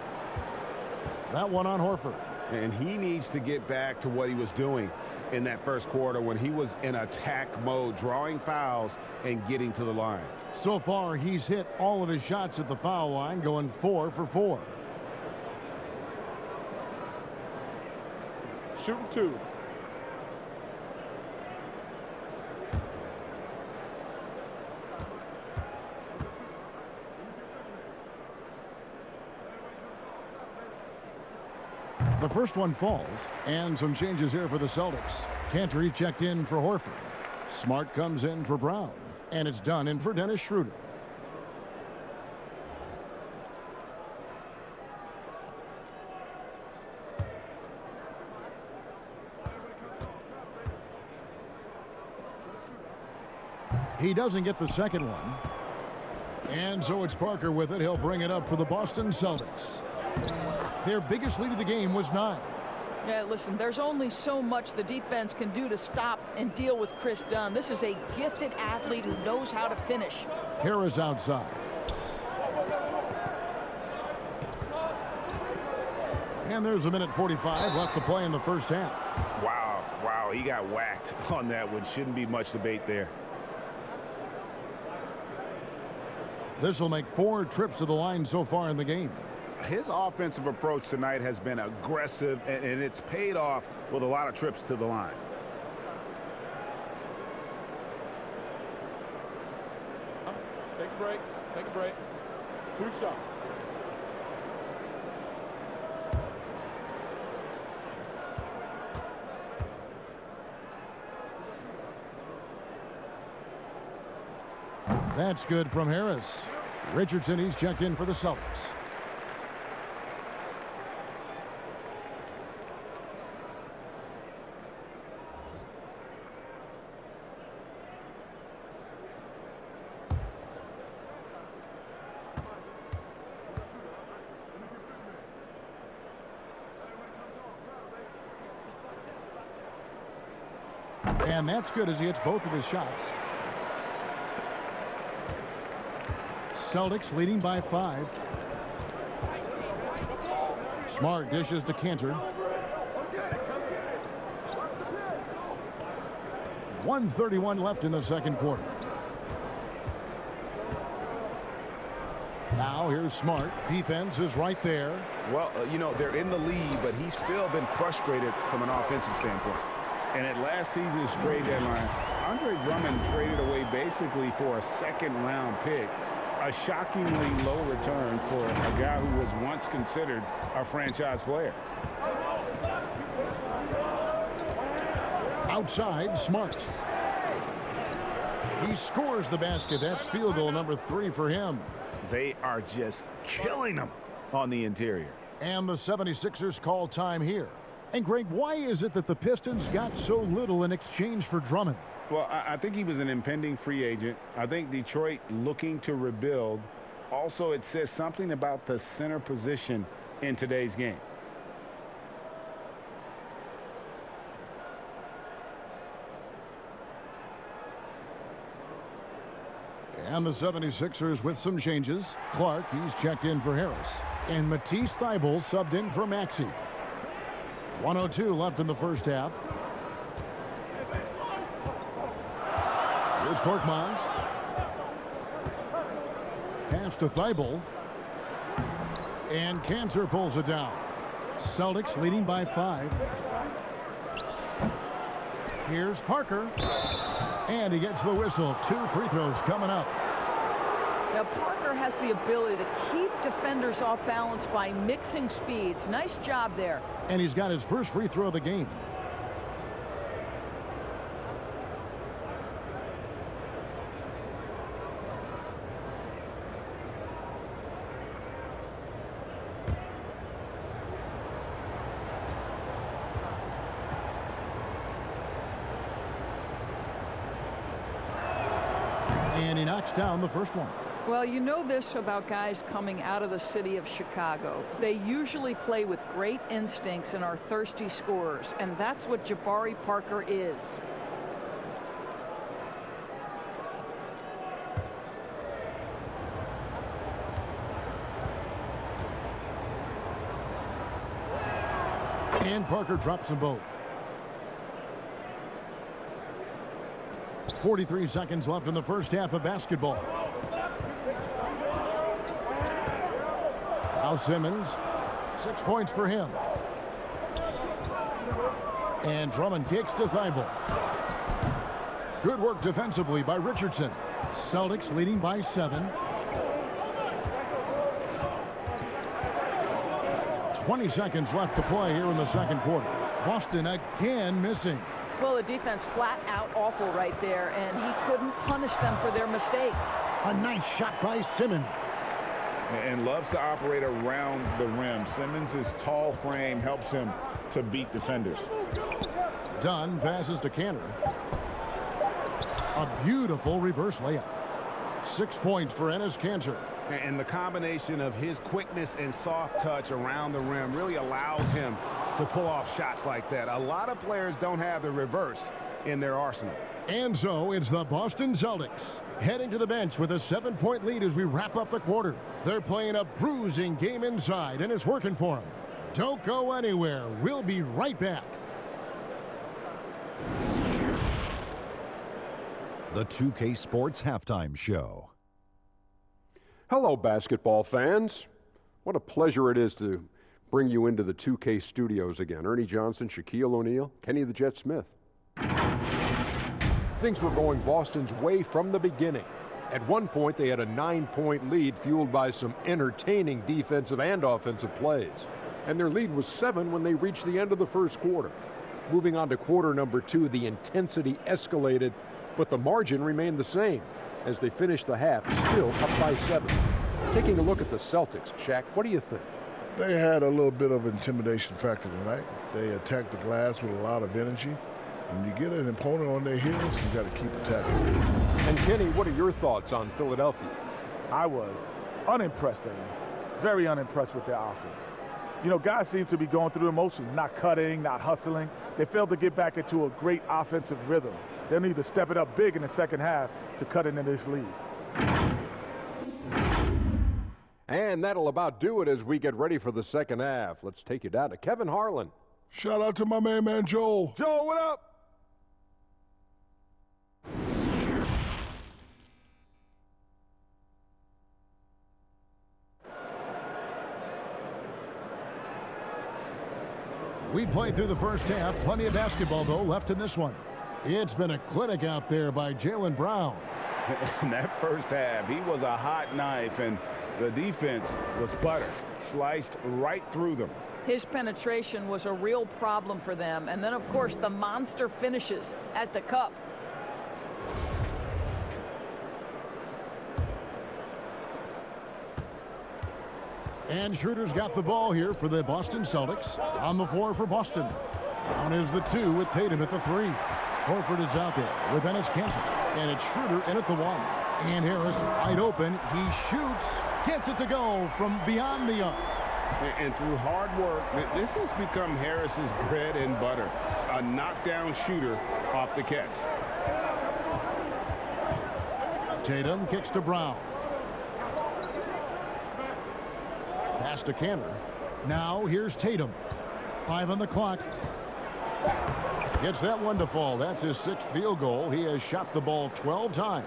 That one on Horford. And he needs to get back to what he was doing in that first quarter when he was in attack mode, drawing fouls and getting to the line. So far, he's hit all of his shots at the foul line, going 4 for 4. Shooting 2. The first one falls, and some changes here for the Celtics. Cantor checked in for Horford. Smart comes in for Brown, and it's done in for Dennis Schroeder. He doesn't get the second one. And so it's Parker with it. He'll bring it up for the Boston Celtics. Their biggest lead of the game was 9. Yeah, listen, there's only so much the defense can do to stop and deal with Chris Dunn. This is a gifted athlete who knows how to finish. Harris outside. And there's a minute 45 left to play in the first half. Wow, he got whacked on that one. Shouldn't be much debate there. This will make 4 trips to the line so far in the game. His offensive approach tonight has been aggressive, and it's paid off with a lot of trips to the line. Take a break. Take a break. 2 shots. That's good from Harris. Richardson, he's checked in for the Celtics. And that's good as he hits both of his shots. Celtics leading by 5. Smart dishes to Cantor. 1:31 left in the second quarter. Now here's Smart. Defense is right there. Well, you know, they're in the lead, but he's still been frustrated from an offensive standpoint. And at last season's trade deadline, Andre Drummond traded away basically for a second-round pick, a shockingly low return for a guy who was once considered a franchise player. Outside, Smart. He scores the basket. That's field goal number 3 for him. They are just killing them on the interior. And the 76ers call time here. And Greg, why is it that the Pistons got so little in exchange for Drummond? Well, I think he was an impending free agent. I think Detroit looking to rebuild. Also, it says something about the center position in today's game. And the 76ers with some changes. Clark, he's checked in for Harris. And Matisse Thybulle subbed in for Maxey. 1:02 left in the first half. Here's Korkmaz. Pass to Thybulle. And Cantor pulls it down. Celtics leading by 5. Here's Parker. And he gets the whistle. 2 free throws coming up. Now, Parker has the ability to keep defenders off balance by mixing speeds. Nice job there. And he's got his first free throw of the game. And he knocks down the first one. Well, you know this about guys coming out of the city of Chicago. They usually play with great instincts and are thirsty scorers, and that's what Jabari Parker is. And Parker drops them both. 43 seconds left in the first half of basketball. Now Simmons, 6 points for him. And Drummond kicks to Thybulle. Good work defensively by Richardson. Celtics leading by 7. 20 seconds left to play here in the second quarter. Boston again missing. Well, the defense flat out awful right there, and he couldn't punish them for their mistake. A nice shot by Simmons. And loves to operate around the rim. Simmons' tall frame helps him to beat defenders. Dunn passes to Cantor. A beautiful reverse layup. 6 points for Enes Kanter. And the combination of his quickness and soft touch around the rim really allows him to pull off shots like that. A lot of players don't have the reverse in their arsenal. And so it's the Boston Celtics heading to the bench with a 7-point lead as we wrap up the quarter. They're playing a bruising game inside, and it's working for them. Don't go anywhere. We'll be right back. The 2K Sports Halftime Show. Hello, basketball fans. What a pleasure it is to bring you into the 2K studios again. Ernie Johnson, Shaquille O'Neal, Kenny the Jet Smith. Things were going Boston's way from the beginning. At one point, they had a 9-point lead fueled by some entertaining defensive and offensive plays. And their lead was 7 when they reached the end of the first quarter. Moving on to quarter number 2, the intensity escalated, but the margin remained the same as they finished the half, still up by 7. Taking a look at the Celtics, Shaq, what do you think? They had a little bit of intimidation factor tonight. They attacked the glass with a lot of energy. When you get an opponent on their heels, you got to keep attacking. And Kenny, what are your thoughts on Philadelphia? I was unimpressed, Ernie. Very unimpressed with their offense. You know, guys seem to be going through the motions, not cutting, not hustling. They failed to get back into a great offensive rhythm. They'll need to step it up big in the second half to cut into this lead. And that'll about do it as we get ready for the second half. Let's take you down to Kevin Harlan. Shout out to my man Joel. Joel, what up? We played through the first half. Plenty of basketball, though, left in this one. It's been a clinic out there by Jaylen Brown. In that first half, he was a hot knife, and the defense was butter. Sliced right through them. His penetration was a real problem for them. And then, of course, the monster finishes at the cup. And Schroeder's got the ball here for the Boston Celtics. On the floor for Boston. On is the 2 with Tatum at the 3. Horford is out there with Enes Kanter. And it's Schroeder in at the 1. And Harris wide open. He shoots. Gets it to go from beyond the arc. And through hard work, this has become Harris's bread and butter. A knockdown shooter off the catch. Tatum kicks to Brown. Pass to Kanter. Now here's Tatum. 5 on the clock. Gets that one to fall. That's his 6th field goal. He has shot the ball 12 times.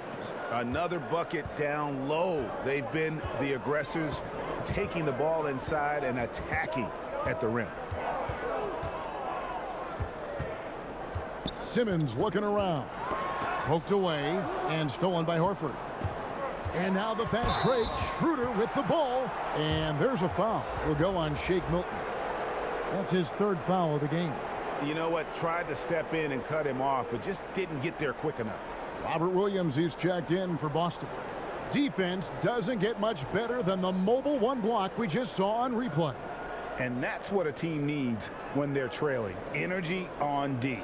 Another bucket down low. They've been the aggressors, taking the ball inside and attacking at the rim. Simmons looking around. Poked away and stolen by Horford. And now the fast break. Schroeder with the ball. And there's a foul. Will go on Shake Milton. That's his 3rd foul of the game. You know what? Tried to step in and cut him off, but just didn't get there quick enough. Robert Williams is checked in for Boston. Defense doesn't get much better than the mobile 1 block we just saw on replay. And that's what a team needs when they're trailing. Energy on D.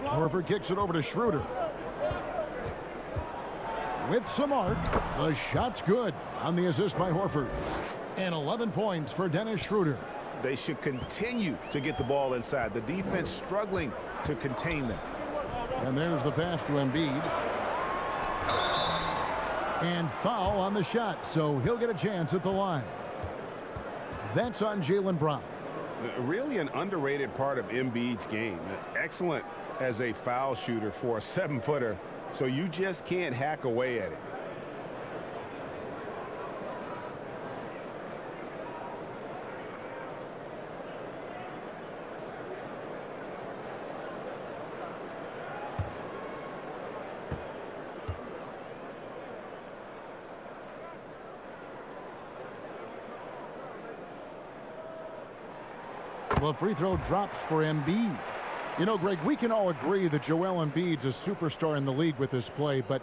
Horford kicks it over to Schroeder. With some arc, the shot's good on the assist by Horford. And 11 points for Dennis Schroeder. They should continue to get the ball inside. The defense struggling to contain them. And there's the pass to Embiid. And foul on the shot, so he'll get a chance at the line. That's on Jaylen Brown. Really an underrated part of Embiid's game. Excellent as a foul shooter for a 7-footer, so you just can't hack away at it. The free throw drops for Embiid. You know, Greg, we can all agree that Joel Embiid's a superstar in the league with his play, but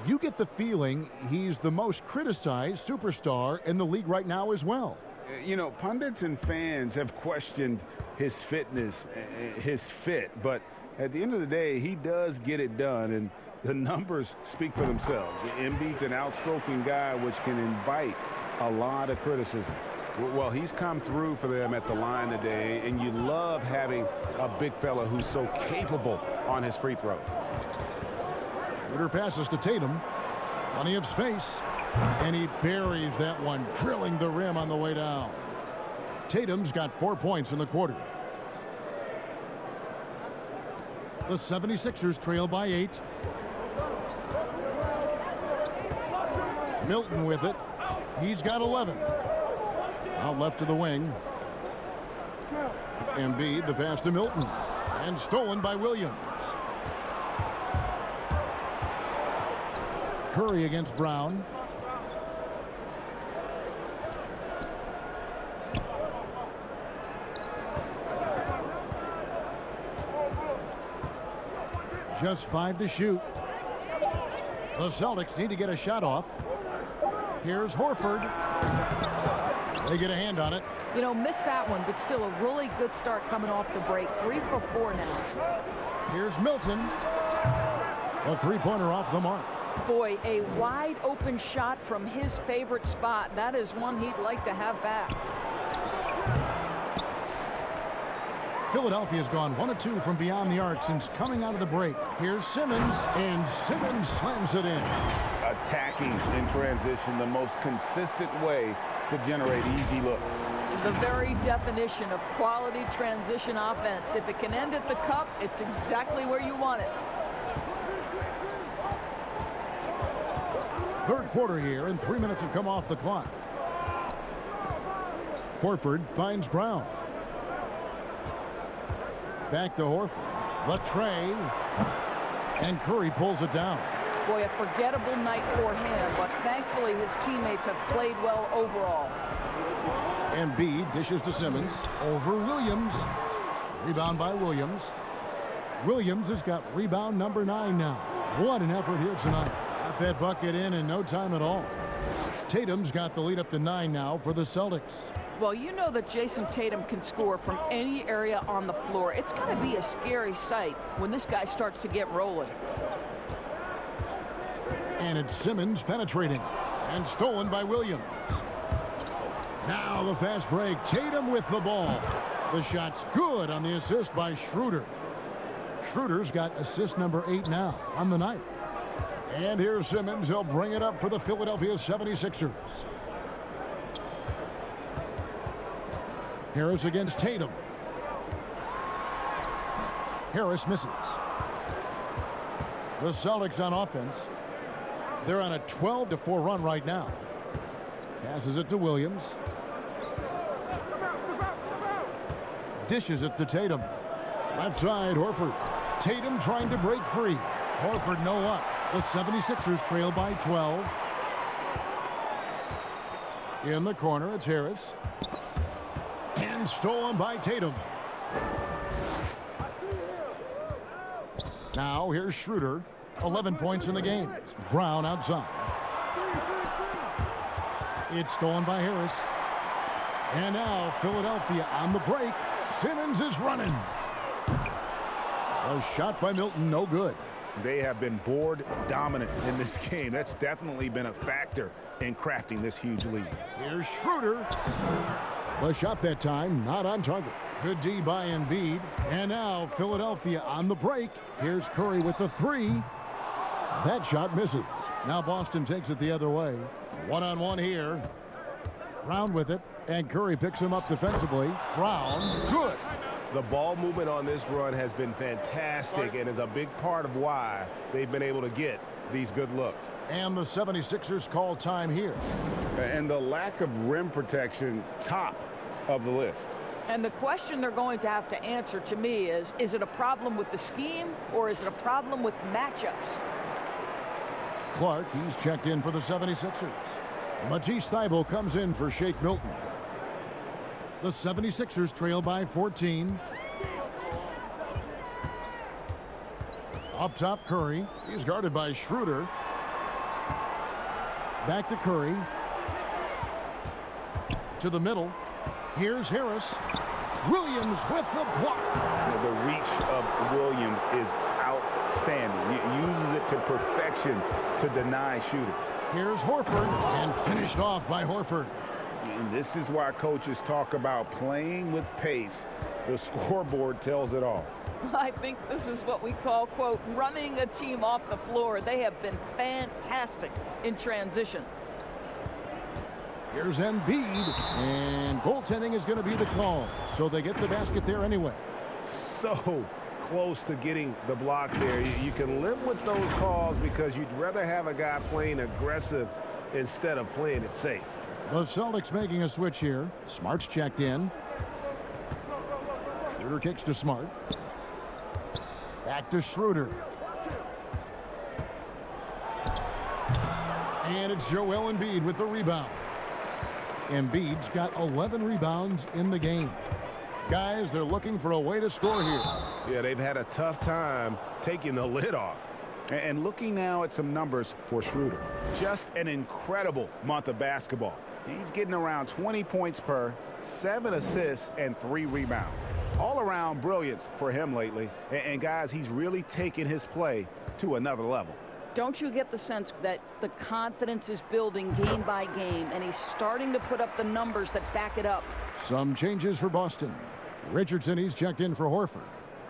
you get the feeling he's the most criticized superstar in the league right now as well. You know, pundits and fans have questioned his fitness, his fit, but at the end of the day, he does get it done, and the numbers speak for themselves. Embiid's an outspoken guy, which can invite a lot of criticism. Well, he's come through for them at the line today, and you love having a big fella who's so capable on his free throws. Schroeder passes to Tatum. Plenty of space. And he buries that one, drilling the rim on the way down. Tatum's got 4 points in the quarter. The 76ers trail by 8. Milton with it. He's got 11. Out left to the wing. Embiid, the pass to Milton. And stolen by Williams. Curry against Brown. Just 5 to shoot. The Celtics need to get a shot off. Here's Horford. They get a hand on it. You know, missed that one, but still a really good start coming off the break. 3 for 4 now. Here's Milton. A three-pointer off the mark. Boy, a wide open shot from his favorite spot. That is one he'd like to have back. Philadelphia's gone 1 of 2 from beyond the arc since coming out of the break. Here's Simmons, and Simmons slams it in. Attacking in transition, the most consistent way to generate easy looks. The very definition of quality transition offense. If it can end at the cup, it's exactly where you want it. Third quarter here, and 3 minutes have come off the clock. Horford finds Brown. Back to Horford. The tray. And Curry pulls it down. Boy, a forgettable night for him, but thankfully his teammates have played well overall. Embiid dishes to Simmons. Over Williams. Rebound by Williams. Williams has got rebound number 9 now. What an effort here tonight. Got that bucket in no time at all. Tatum's got the lead up to 9 now for the Celtics. Well, you know that Jason Tatum can score from any area on the floor. It's going to be a scary sight when this guy starts to get rolling. And it's Simmons penetrating and stolen by Williams. Now the fast break. Tatum with the ball. The shot's good on the assist by Schroeder. Schroeder's got assist number 8 now on the night. And here's Simmons. He'll bring it up for the Philadelphia 76ers. Harris against Tatum. Harris misses. The Celtics on offense. They're on a 12-4 run right now. Passes it to Williams. Dishes it to Tatum. Left side, Horford. Tatum trying to break free. Horford no luck. The 76ers trail by 12. In the corner, it's Harris. And stolen by Tatum. Now here's Schroeder. 11 points in the game. Brown outside. It's stolen by Harris. And now Philadelphia on the break. Simmons is running. A shot by Milton, no good. They have been board dominant in this game. That's definitely been a factor in crafting this huge lead. Here's Schroeder. The shot that time, not on target. Good D by Embiid. And now Philadelphia on the break. Here's Curry with the 3. That shot misses. Now Boston takes it the other way. One-on-one here. Brown with it. And Curry picks him up defensively. Brown, good. The ball movement on this run has been fantastic and is a big part of why they've been able to get these good looks. And the 76ers call time here. And the lack of rim protection, top of the list. And the question they're going to have to answer to me is it a problem with the scheme or is it a problem with matchups? Clark, he's checked in for the 76ers. Matisse Thybulle comes in for Shake Milton. The 76ers trail by 14. Up top, Curry. He's guarded by Schroeder. Back to Curry. To the middle. Here's Harris. Williams with the block. The reach of Williams is outstanding. He uses it to perfection to deny shooters. Here's Horford, and finished off by Horford. And this is why coaches talk about playing with pace. The scoreboard tells it all. I think this is what we call, quote, running a team off the floor. They have been fantastic in transition. Here's Embiid, and goaltending is going to be the call. So they get the basket there anyway. So close to getting the block there. You can live with those calls because you'd rather have a guy playing aggressive instead of playing it safe. The Celtics making a switch here. Smart's checked in. Schroeder kicks to Smart. Back to Schroeder. And it's Joel Embiid with the rebound. Embiid's got 11 rebounds in the game. Guys, they're looking for a way to score here. Yeah, they've had a tough time taking the lid off. And looking now at some numbers for Schroeder. Just an incredible month of basketball. He's getting around 20 points per, 7 assists, and 3 rebounds. All around brilliance for him lately. And guys, he's really taken his play to another level. Don't you get the sense that the confidence is building game by game, and he's starting to put up the numbers that back it up? Some changes for Boston. Richardson, he's checked in for Horford.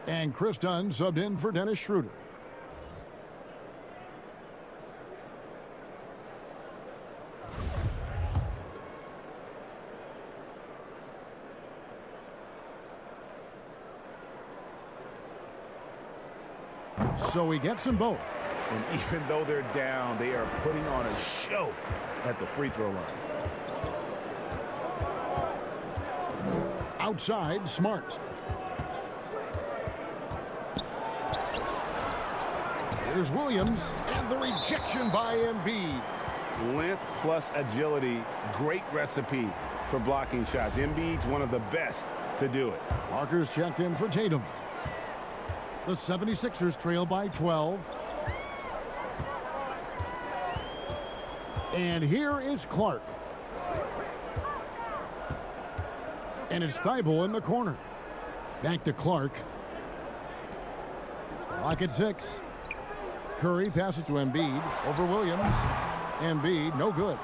And Chris Dunn subbed in for Dennis Schroeder. So he gets them both. And even though they're down, they are putting on a show at the free throw line. Outside, Smart. Here's Williams, and the rejection by Embiid. Length plus agility, great recipe for blocking shots. Embiid's one of the best to do it. Markers checked in for Tatum. The 76ers trail by 12. And here is Clark. And it's Thibault in the corner. Back to Clark. Clock at 6. Curry passes to Embiid over Williams. Embiid, no good.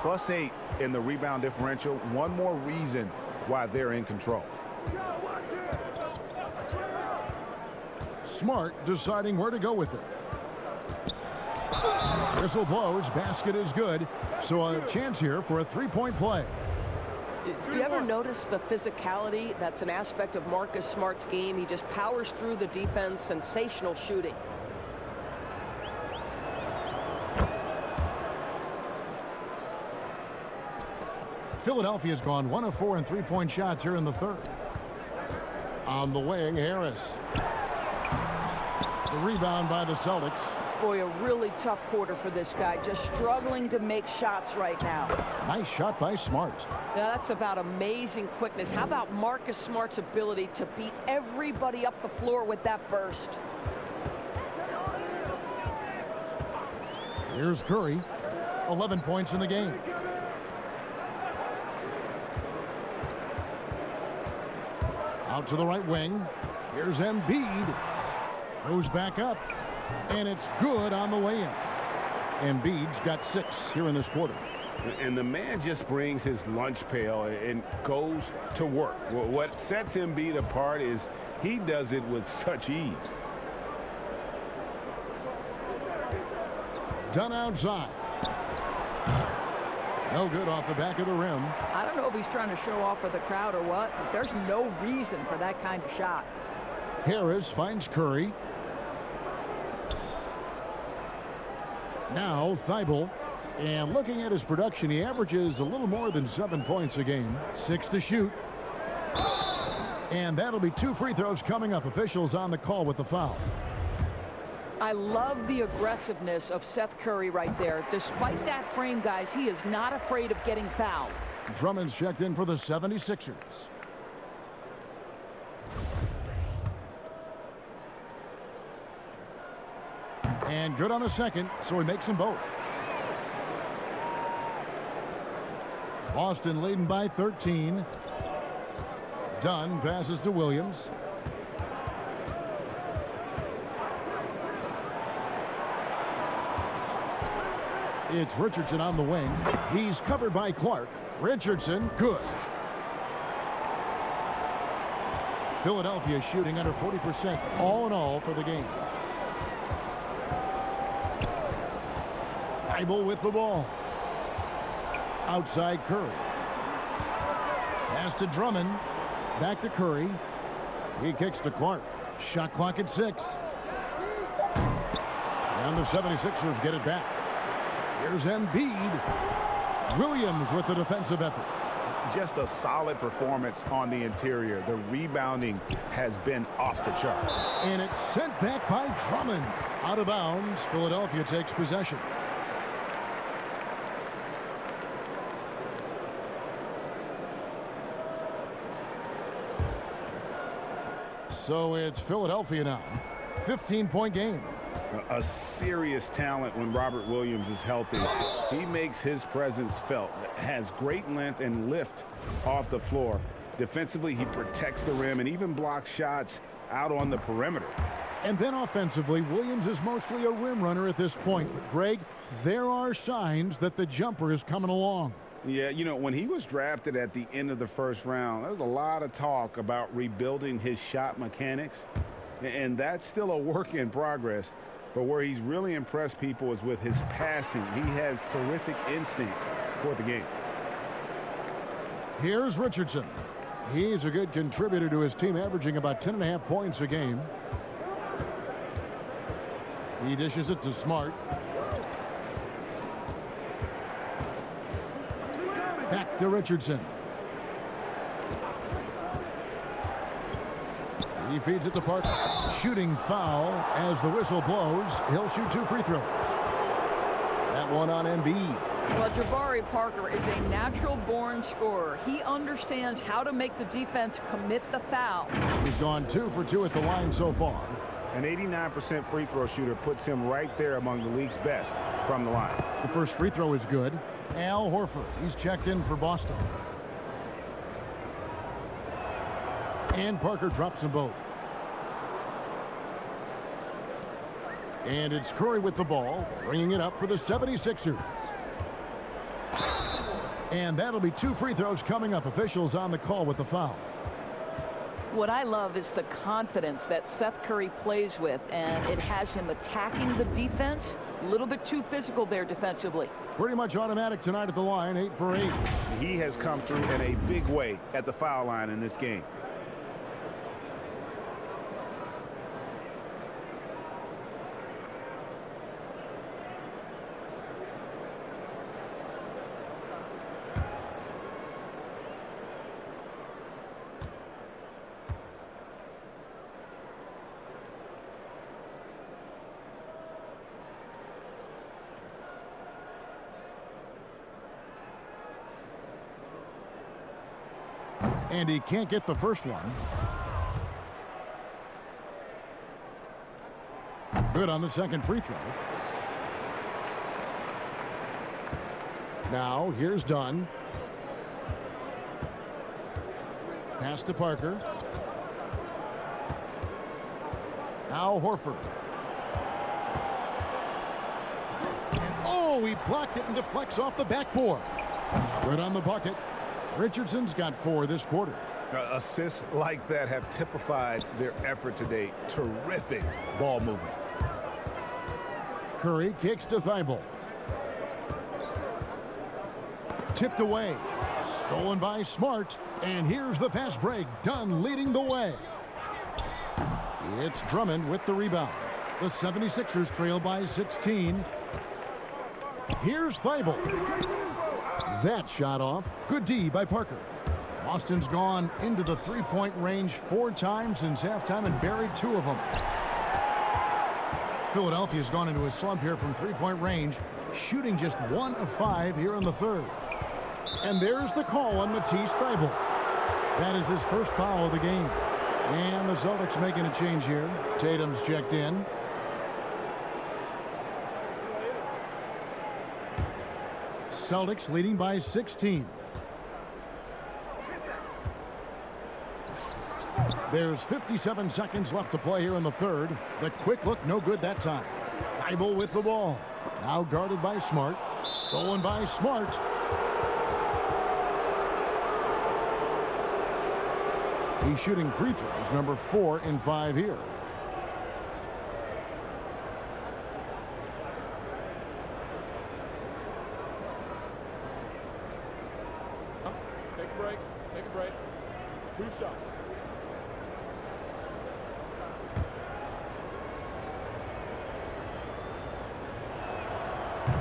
+8 in the rebound differential. One more reason why they're in control. Smart deciding where to go with it. Whistle blows, basket is good. So a chance here for a three-point play. Do you ever notice the physicality that's an aspect of Marcus Smart's game? He just powers through the defense, sensational shooting. Philadelphia's gone 1 of 4 in three-point shots here in the third. On the wing, Harris. The rebound by the Celtics. Boy, a really tough quarter for this guy. Just struggling to make shots right now. Nice shot by Smart. Now that's about amazing quickness. How about Marcus Smart's ability to beat everybody up the floor with that burst? Here's Curry. 11 points in the game. Out to the right wing. Here's Embiid. Goes back up. And it's good on the way in. Embiid's got 6 here in this quarter. And the man just brings his lunch pail and goes to work. What sets Embiid apart is he does it with such ease. Done outside. No good off the back of the rim. I don't know if he's trying to show off for the crowd or what, but there's no reason for that kind of shot. Harris finds Curry. Now Thibault. And looking at his production, he averages a little more than 7 points a game. 6 to shoot. And that'll be 2 free throws coming up. Officials on the call with the foul. I love the aggressiveness of Seth Curry right there. Despite that frame, guys, he is not afraid of getting fouled. Drummond's checked in for the 76ers. And good on the second, so he makes them both. Boston leading by 13. Dunn passes to Williams. It's Richardson on the wing. He's covered by Clark. Richardson, good. Philadelphia shooting under 40% all in all for the game. Thibault with the ball. Outside Curry. Pass to Drummond. Back to Curry. He kicks to Clark. Shot clock at 6. And the 76ers get it back. Here's Embiid. Williams with the defensive effort. Just a solid performance on the interior. The rebounding has been off the charts. And it's sent back by Drummond. Out of bounds. Philadelphia takes possession. So it's Philadelphia now. 15-point game. A serious talent when Robert Williams is healthy. He makes his presence felt. Has great length and lift off the floor. Defensively, he protects the rim and even blocks shots out on the perimeter. And then offensively, Williams is mostly a rim runner at this point. But Greg, there are signs that the jumper is coming along. Yeah, you know, when he was drafted at the end of the first round, there was a lot of talk about rebuilding his shot mechanics. And that's still a work in progress. But where he's really impressed people is with his passing. He has terrific instincts for the game. Here's Richardson. He's a good contributor to his team, averaging about 10.5 points a game. He dishes it to Smart. Back to Richardson. He feeds it to Parker. Shooting foul as the whistle blows. He'll shoot 2 free throws. That one on Embiid. Well, Jabari Parker is a natural-born scorer. He understands how to make the defense commit the foul. He's gone 2 for 2 at the line so far. An 89% free throw shooter puts him right there among the league's best from the line. The first free throw is good. Al Horford, he's checked in for Boston. And Parker drops them both. And it's Curry with the ball, bringing it up for the 76ers. And that'll be 2 free throws coming up. Officials on the call with the foul. What I love is the confidence that Seth Curry plays with, and it has him attacking the defense. A little bit too physical there defensively. Pretty much automatic tonight at the line, 8 for 8. He has come through in a big way at the foul line in this game. And he can't get the first one. Good on the second free throw. Now here's Dunn. Pass to Parker. Now Horford. And oh, he blocked it and deflects off the backboard. Good on the bucket. Richardson's got 4 this quarter. Assists like that have typified their effort today. Terrific ball movement. Curry kicks to Thibault. Tipped away. Stolen by Smart. And here's the fast break. Dunn leading the way. It's Drummond with the rebound. The 76ers trail by 16. Here's Thibault. That shot off. Good D by Parker. Boston's gone into the 3-point range 4 times since halftime and buried 2 of them. Philadelphia's gone into a slump here from 3-point range, shooting just 1 of 5 here in the third. And there's the call on Matisse Thybulle. That is his first foul of the game. And the Celtics making a change here. Tatum's checked in. Celtics leading by 16. There's 57 seconds left to play here in the third. The quick look, no good that time. Thibault with the ball. Now guarded by Smart. Stolen by Smart. He's shooting free throws, number 4 in 5 here. Take a break. Take a break. 2 shots.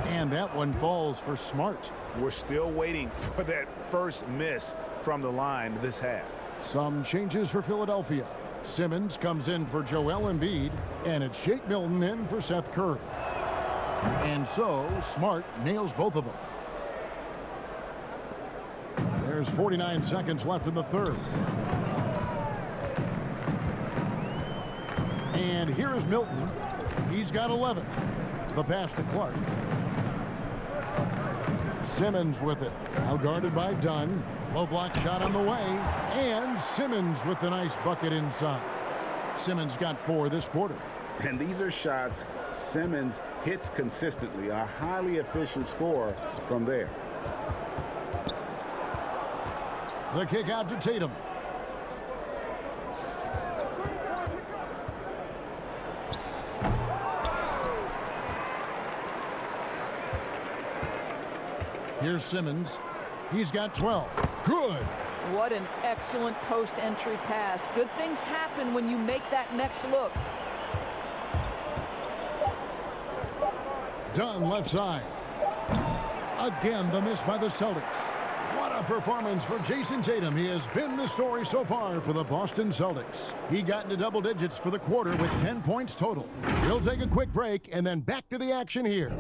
And that one falls for Smart. We're still waiting for that first miss from the line this half. Some changes for Philadelphia. Simmons comes in for Joel Embiid, and it's Shake Milton in for Seth Curry. And so Smart nails both of them. There's 49 seconds left in the third. And here's Milton. He's got 11. The pass to Clark. Simmons with it. Now guarded by Dunn. Low block shot on the way. And Simmons with the nice bucket inside. Simmons got 4 this quarter. And these are shots Simmons hits consistently. A highly efficient scorer from there. The kick out to Tatum. Here's Simmons. He's got 12. Good. What an excellent post-entry pass. Good things happen when you make that next look. done left side. Again, the miss by the Celtics. What a performance for Jason Tatum. He has been the story so far for the Boston Celtics. He got into double digits for the quarter with 10 points total. We'll take a quick break and then back to the action here.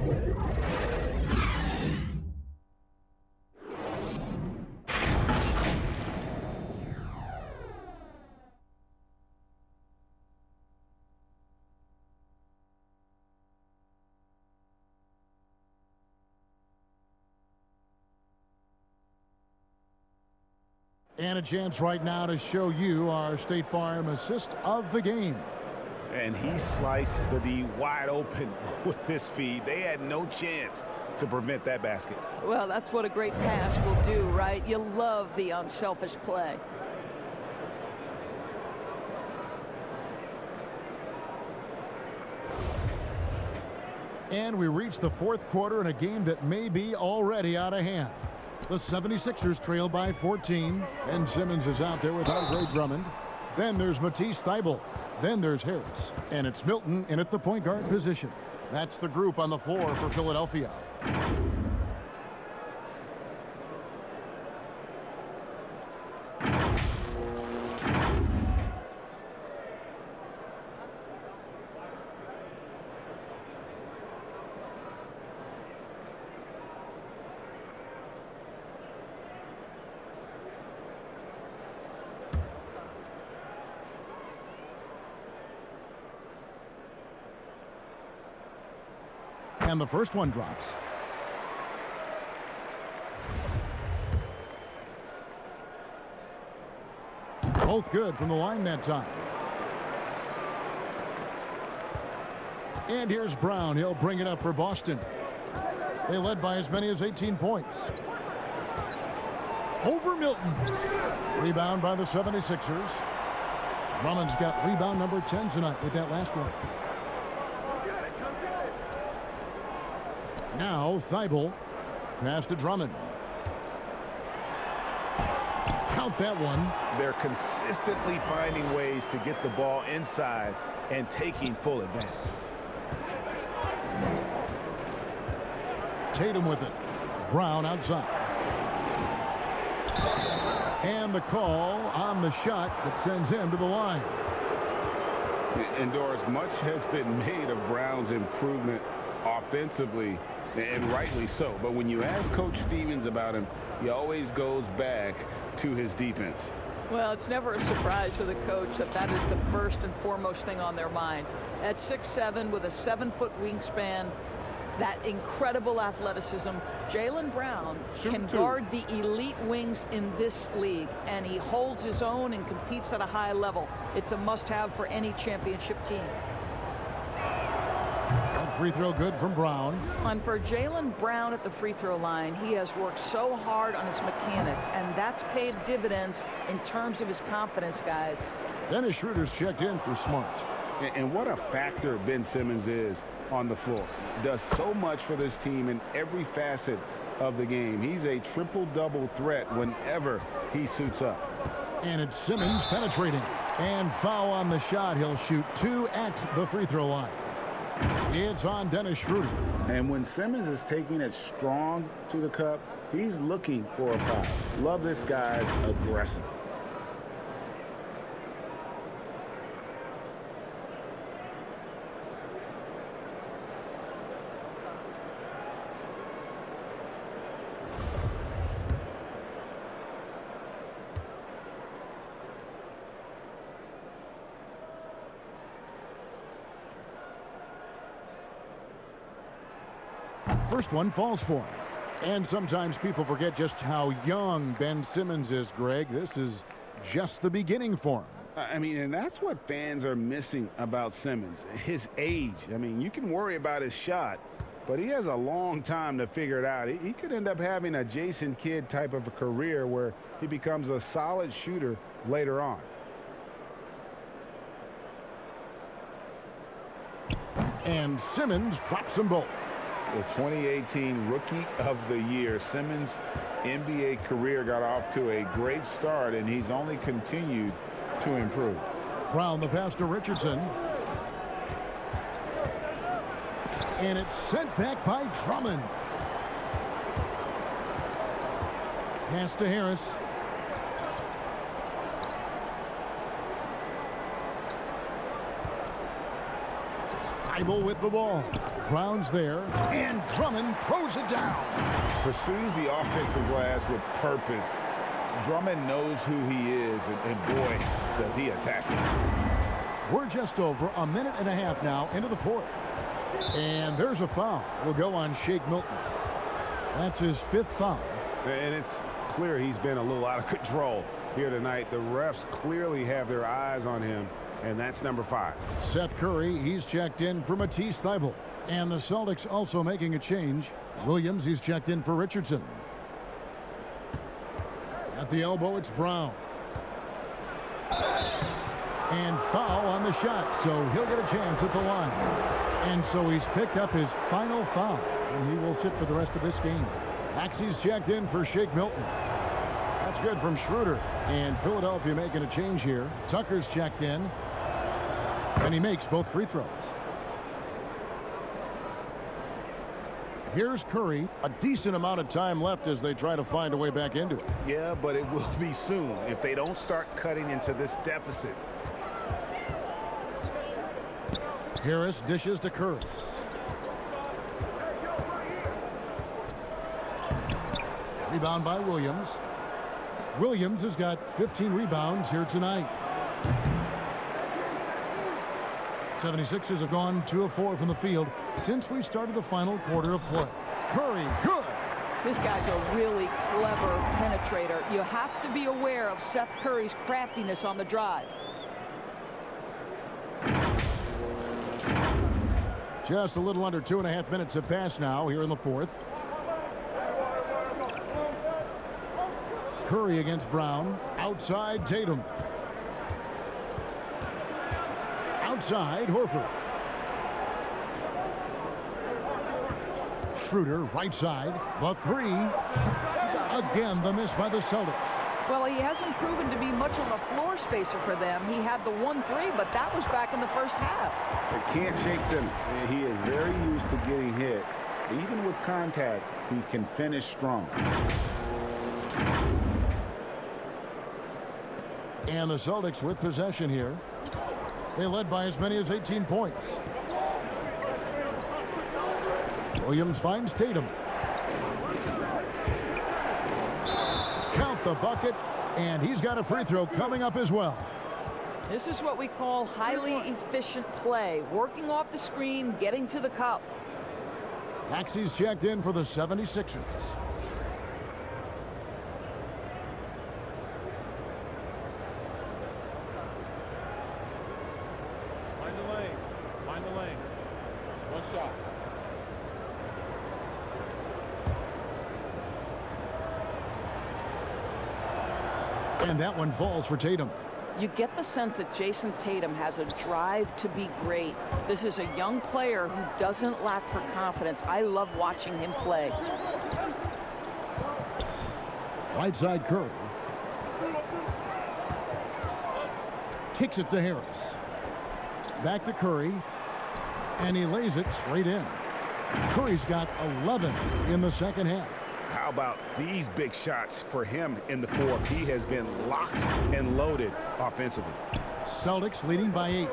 And a chance right now to show you our State Farm assist of the game. And he sliced the D wide open with this feed. They had no chance to prevent that basket. Well, that's what a great pass will do, right? You love the unselfish play. And we reach the fourth quarter in a game that may be already out of hand. The 76ers trail by 14, and Simmons is out there with Andre Drummond. Then there's Matisse Thybulle. Then there's Harris. And it's Milton in at the point guard position. That's the group on the floor for Philadelphia. And the first one drops. Both good from the line that time. And here's Brown. He'll bring it up for Boston. They led by as many as 18 points. Over Milton. Rebound by the 76ers. Drummond's got rebound number 10 tonight with that last one. Now Thybulle. Pass to Drummond. Count that one. They're consistently finding ways to get the ball inside and taking full advantage. Tatum with it. Brown outside. And the call on the shot that sends him to the line. And Doris, much has been made of Brown's improvement offensively, and rightly so. But when you ask Coach Stevens about him, he always goes back to his defense. Well, it's never a surprise for the coach that is the first and foremost thing on their mind. At 6'7" with a 7-foot wingspan, that incredible athleticism, Jaylen Brown can guard the elite wings in this league, and he holds his own and competes at a high level. It's a must-have for any championship team. That free throw good from Brown. And for Jaylen Brown at the free throw line, he has worked so hard on his mechanics, and that's paid dividends in terms of his confidence, guys. Dennis Schroeder's checked in for Smart. And what a factor Ben Simmons is on the floor. Does so much for this team in every facet of the game. He's a triple-double threat whenever he suits up. And it's Simmons penetrating. And foul on the shot. He'll shoot 2 at the free throw line. It's on Dennis Schroeder. And when Simmons is taking it strong to the cup, he's looking for a foul. Love this guy's aggressive. First one falls for him. And sometimes people forget just how young Ben Simmons is, Greg. This is just the beginning for him. I mean, and that's what fans are missing about Simmons, his age. I mean, you can worry about his shot, but he has a long time to figure it out. He could end up having a Jason Kidd type of a career where he becomes a solid shooter later on. And Simmons drops them both. The 2018 Rookie of the Year. Simmons' NBA career got off to a great start, and he's only continued to improve. Brown the pass to Richardson. And it's sent back by Drummond. Pass to Harris. Bible with the ball. Brown's there, and Drummond throws it down. Pursues the offensive glass with purpose. Drummond knows who he is, and boy, does he attack him. We're just over a minute and a half now into the fourth. And there's a foul. Will go on Shake Milton. That's his 5th foul. And it's clear he's been a little out of control here tonight. The refs clearly have their eyes on him, and that's number 5. Seth Curry, he's checked in for Matisse Thybulle. And the Celtics also making a change. Williams, he's checked in for Richardson. At the elbow, it's Brown. And foul on the shot, so he'll get a chance at the line. And so he's picked up his final foul, and he will sit for the rest of this game. Maxey's checked in for Shake Milton. That's good from Schroeder. And Philadelphia making a change here. Tucker's checked in, and he makes both free throws. Here's Curry. A decent amount of time left as they try to find a way back into it. Yeah, but it will be soon if they don't start cutting into this deficit. Harris dishes to Curry. Rebound by Williams. Williams has got 15 rebounds here tonight. 76ers have gone 2 of 4 from the field since we started the final quarter of play. Curry, good. This guy's a really clever penetrator. You have to be aware of Seth Curry's craftiness on the drive. Just a little under 2.5 minutes have passed now here in the fourth. Curry against Brown. Outside Tatum. Outside Horford. Schroeder right side. The 3. Again the miss by the Celtics. Well, he hasn't proven to be much of a floor spacer for them. He had the 1-3, but that was back in the first half. The can't shake him. He is very used to getting hit. Even with contact, he can finish strong. And the Celtics with possession here. They led by as many as 18 points. Williams finds Tatum. Count the bucket, and he's got a free throw coming up as well. This is what we call highly efficient play. Working off the screen, getting to the cup. Maxey's checked in for the 76ers. Find the lane. Find the lane. One shot. And that one falls for Tatum. You get the sense that Jason Tatum has a drive to be great. This is a young player who doesn't lack for confidence. I love watching him play. Right side Curry. Kicks it to Harris. Back to Curry. And he lays it straight in. Curry's got 11 in the second half. How about these big shots for him in the fourth? He has been locked and loaded offensively. Celtics leading by 8.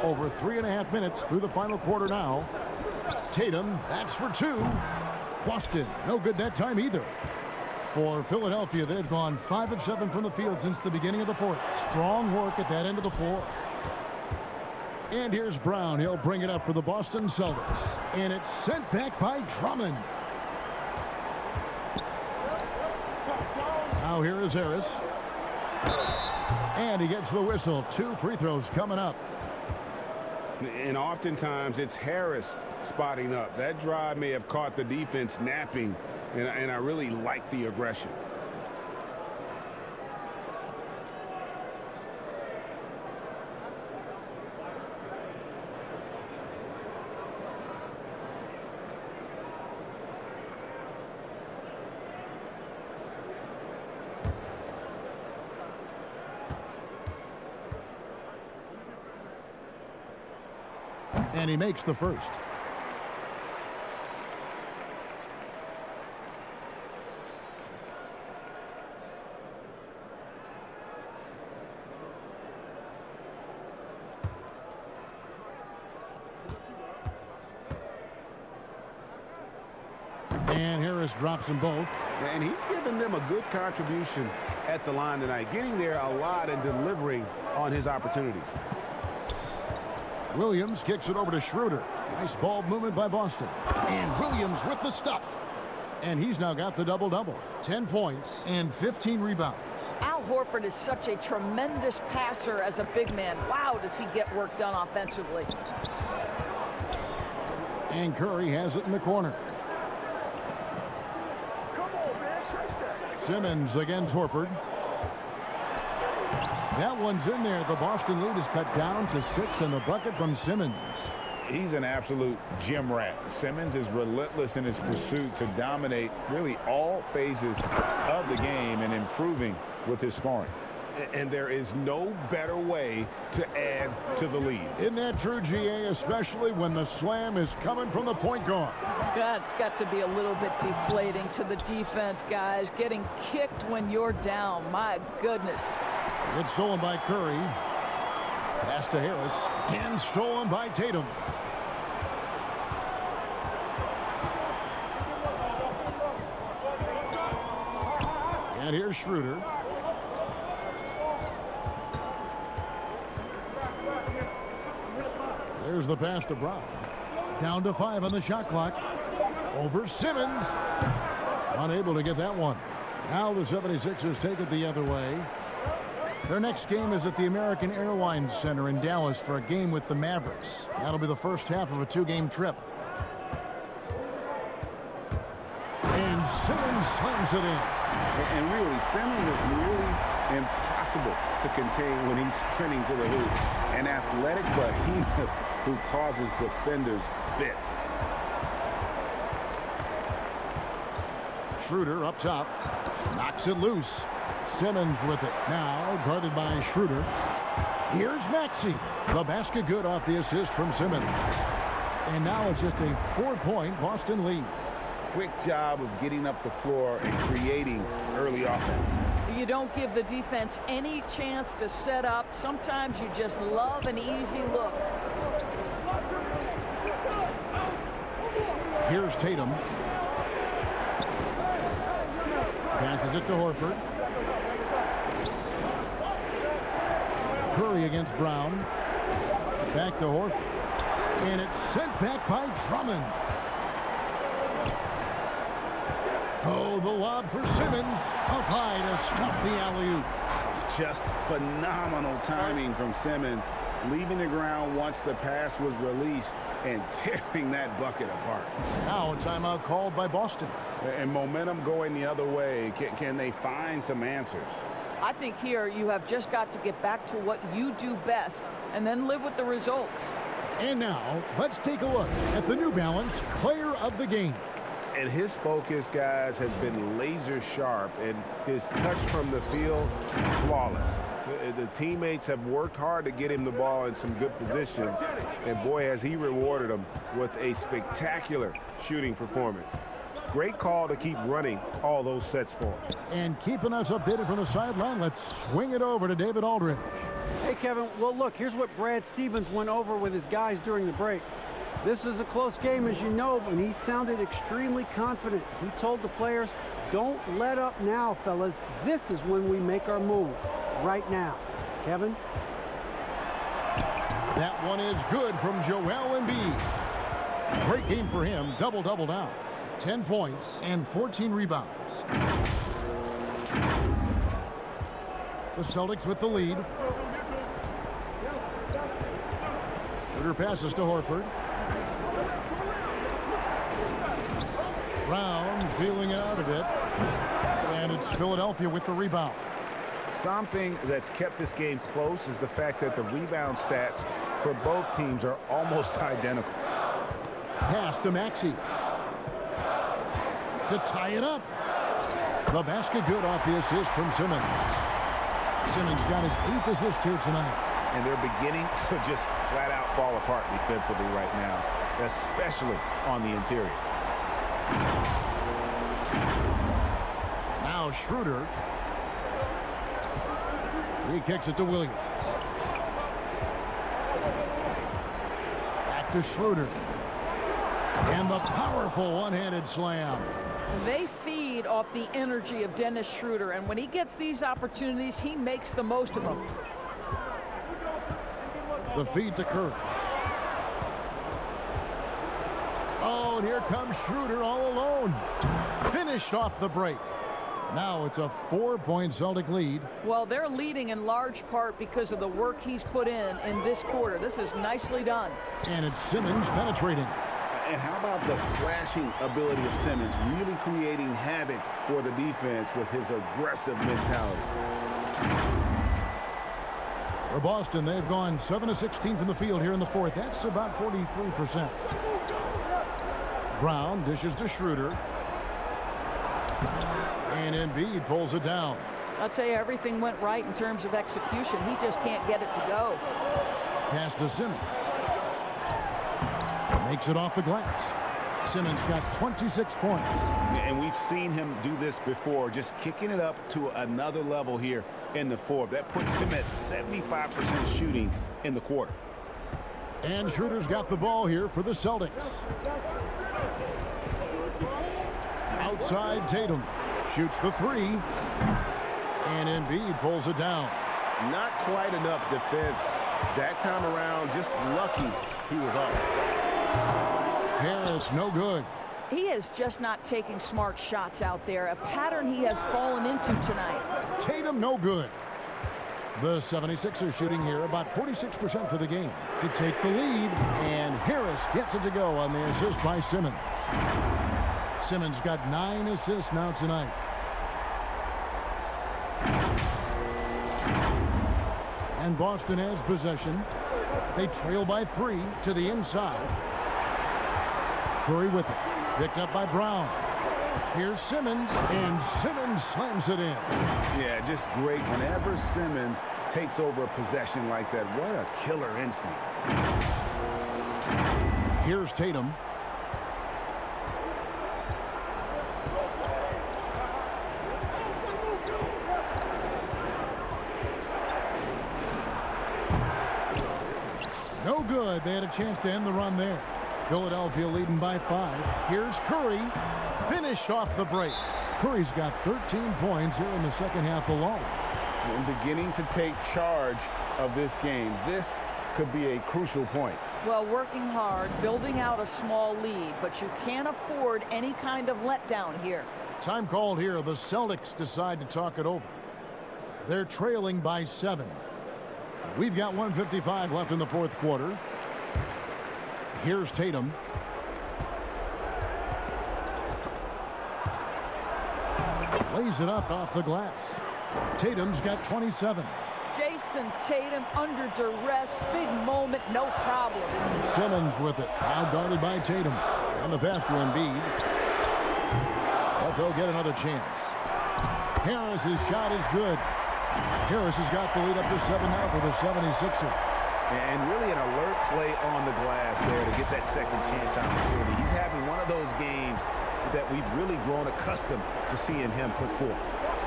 Over 3.5 minutes through the final quarter now. Tatum, that's for 2. Boston, no good that time either. For Philadelphia, they've gone 5 of 7 from the field since the beginning of the fourth. Strong work at that end of the floor. And here's Brown. He'll bring it up for the Boston Celtics. And it's sent back by Drummond. Now here is Harris. And he gets the whistle. 2 free throws coming up. And oftentimes it's Harris spotting up. That drive may have caught the defense napping, and I really like the aggression. And he makes the first. And Harris drops them both. And he's given them a good contribution at the line tonight, getting there a lot and delivering on his opportunities. Williams kicks it over to Schroeder. Nice ball movement by Boston. And Williams with the stuff. And he's now got the double-double. 10 points and 15 rebounds. Al Horford is such a tremendous passer as a big man. Wow, does he get work done offensively. And Curry has it in the corner. Simmons against Horford. That one's in there. The Boston lead is cut down to 6, and the bucket from Simmons. He's an absolute gym rat. Simmons is relentless in his pursuit to dominate really all phases of the game and improving with his scoring. And there is no better way to add to the lead. Isn't that true, GA, especially when the slam is coming from the point guard? That's got to be a little bit deflating to the defense, guys. Getting kicked when you're down. My goodness. It's stolen by Curry. Pass to Harris. And stolen by Tatum. And here's Schroeder. There's the pass to Brown. Down to 5 on the shot clock. Over Simmons. Unable to get that one. Now the 76ers take it the other way. Their next game is at the American Airlines Center in Dallas for a game with the Mavericks. That'll be the first half of a 2-game trip. And Simmons slams it in. And really, Simmons is nearly impossible to contain when he's sprinting to the hoop. An athletic behemoth who causes defenders fits. Schroeder up top. Knocks it loose. Simmons with it. Now guarded by Schroeder. Here's Maxey. The basket good off the assist from Simmons. And now it's just a 4-point Boston lead. Quick job of getting up the floor and creating early offense. You don't give the defense any chance to set up. Sometimes you just love an easy look. Here's Tatum. Passes it to Horford. Curry against Brown. Back to Horford. And it's sent back by Drummond. Oh, the lob for Simmons. Up high to stuff the alley-oop. Just phenomenal timing from Simmons, leaving the ground once the pass was released and tearing that bucket apart. Now a timeout called by Boston. And momentum going the other way. Can they find some answers? I think here you have just got to get back to what you do best and then live with the results. And now let's take a look at the New Balance Player of the Game. And his focus, guys, has been laser sharp, and his touch from the field, flawless. The teammates have worked hard to get him the ball in some good positions, and boy, has he rewarded them with a spectacular shooting performance. Great call to keep running all those sets for him. And keeping us updated from the sideline, let's swing it over to David Aldridge. Hey, Kevin, well, look, here's what Brad Stevens went over with his guys during the break. This is a close game, as you know, and he sounded extremely confident. He told the players, don't let up now, fellas. This is when we make our move, right now. Kevin? That one is good from Joel Embiid. Great game for him, double-double now. 10 points and 14 rebounds. The Celtics with the lead. Schroeder passes to Horford. Brown feeling it out a bit. And it's Philadelphia with the rebound. Something that's kept this game close is the fact that the rebound stats for both teams are almost identical. Pass to Maxey. To tie it up. The basket good off the assist from Simmons. Simmons got his 8th assist here tonight. and they're beginning to just flat out fall apart defensively right now, especially on the interior. Now Schroeder. He kicks it to Williams. Back to Schroeder. And the powerful one-handed slam. They feed off the energy of Dennis Schroeder, and when he gets these opportunities, he makes the most of them. The feed to Curry. Oh, and here comes Schroeder all alone. Finished off the break. Now it's a 4-point Celtic lead. Well, they're leading in large part because of the work he's put in this quarter. This is nicely done. And it's Simmons penetrating. And how about the slashing ability of Simmons, really creating havoc for the defense with his aggressive mentality. For Boston, they've gone 7 of 16 from the field here in the fourth. That's about 43%. Brown dishes to Schroeder. And Embiid pulls it down. I'll tell you, everything went right in terms of execution. He just can't get it to go. Pass to Simmons. Makes it off the glass. Simmons got 26 points. And we've seen him do this before, just kicking it up to another level here in the fourth. That puts him at 75% shooting in the quarter. And Schroeder's got the ball here for the Celtics. Outside Tatum. Shoots the three. And Embiid pulls it down. Not quite enough defense that time around. Just lucky he was off. Harris, no good. He is just not taking smart shots out there, a pattern he has fallen into tonight. Tatum, no good. The 76ers shooting here about 46% for the game to take the lead, and Harris gets it to go on the assist by Simmons. Simmons got 9 assists now tonight. And Boston has possession. They trail by 3 to the inside. Curry with it. Picked up by Brown. Here's Simmons, and Simmons slams it in. Yeah, just great. Whenever Simmons takes over a possession like that, what a killer instinct. Here's Tatum. No good. They had a chance to end the run there. Philadelphia leading by 5. Here's Curry. Finished off the break. Curry's got 13 points here in the second half alone. And beginning to take charge of this game. This could be a crucial point. Well, working hard, building out a small lead, but you can't afford any kind of letdown here. Time called here. The Celtics decide to talk it over. They're trailing by 7. We've got 1:55 left in the fourth quarter. Here's Tatum. Lays it up off the glass. Tatum's got 27. Jason Tatum under duress, big moment, no problem. Simmons with it, now guarded by Tatum. And the pass to Embiid. But they'll get another chance. Harris's shot is good. Harris has got the lead up to 7 now for the 76ers. And really an alert play on the glass there to get that second chance opportunity. He's having one of those games that we've really grown accustomed to seeing him put forth.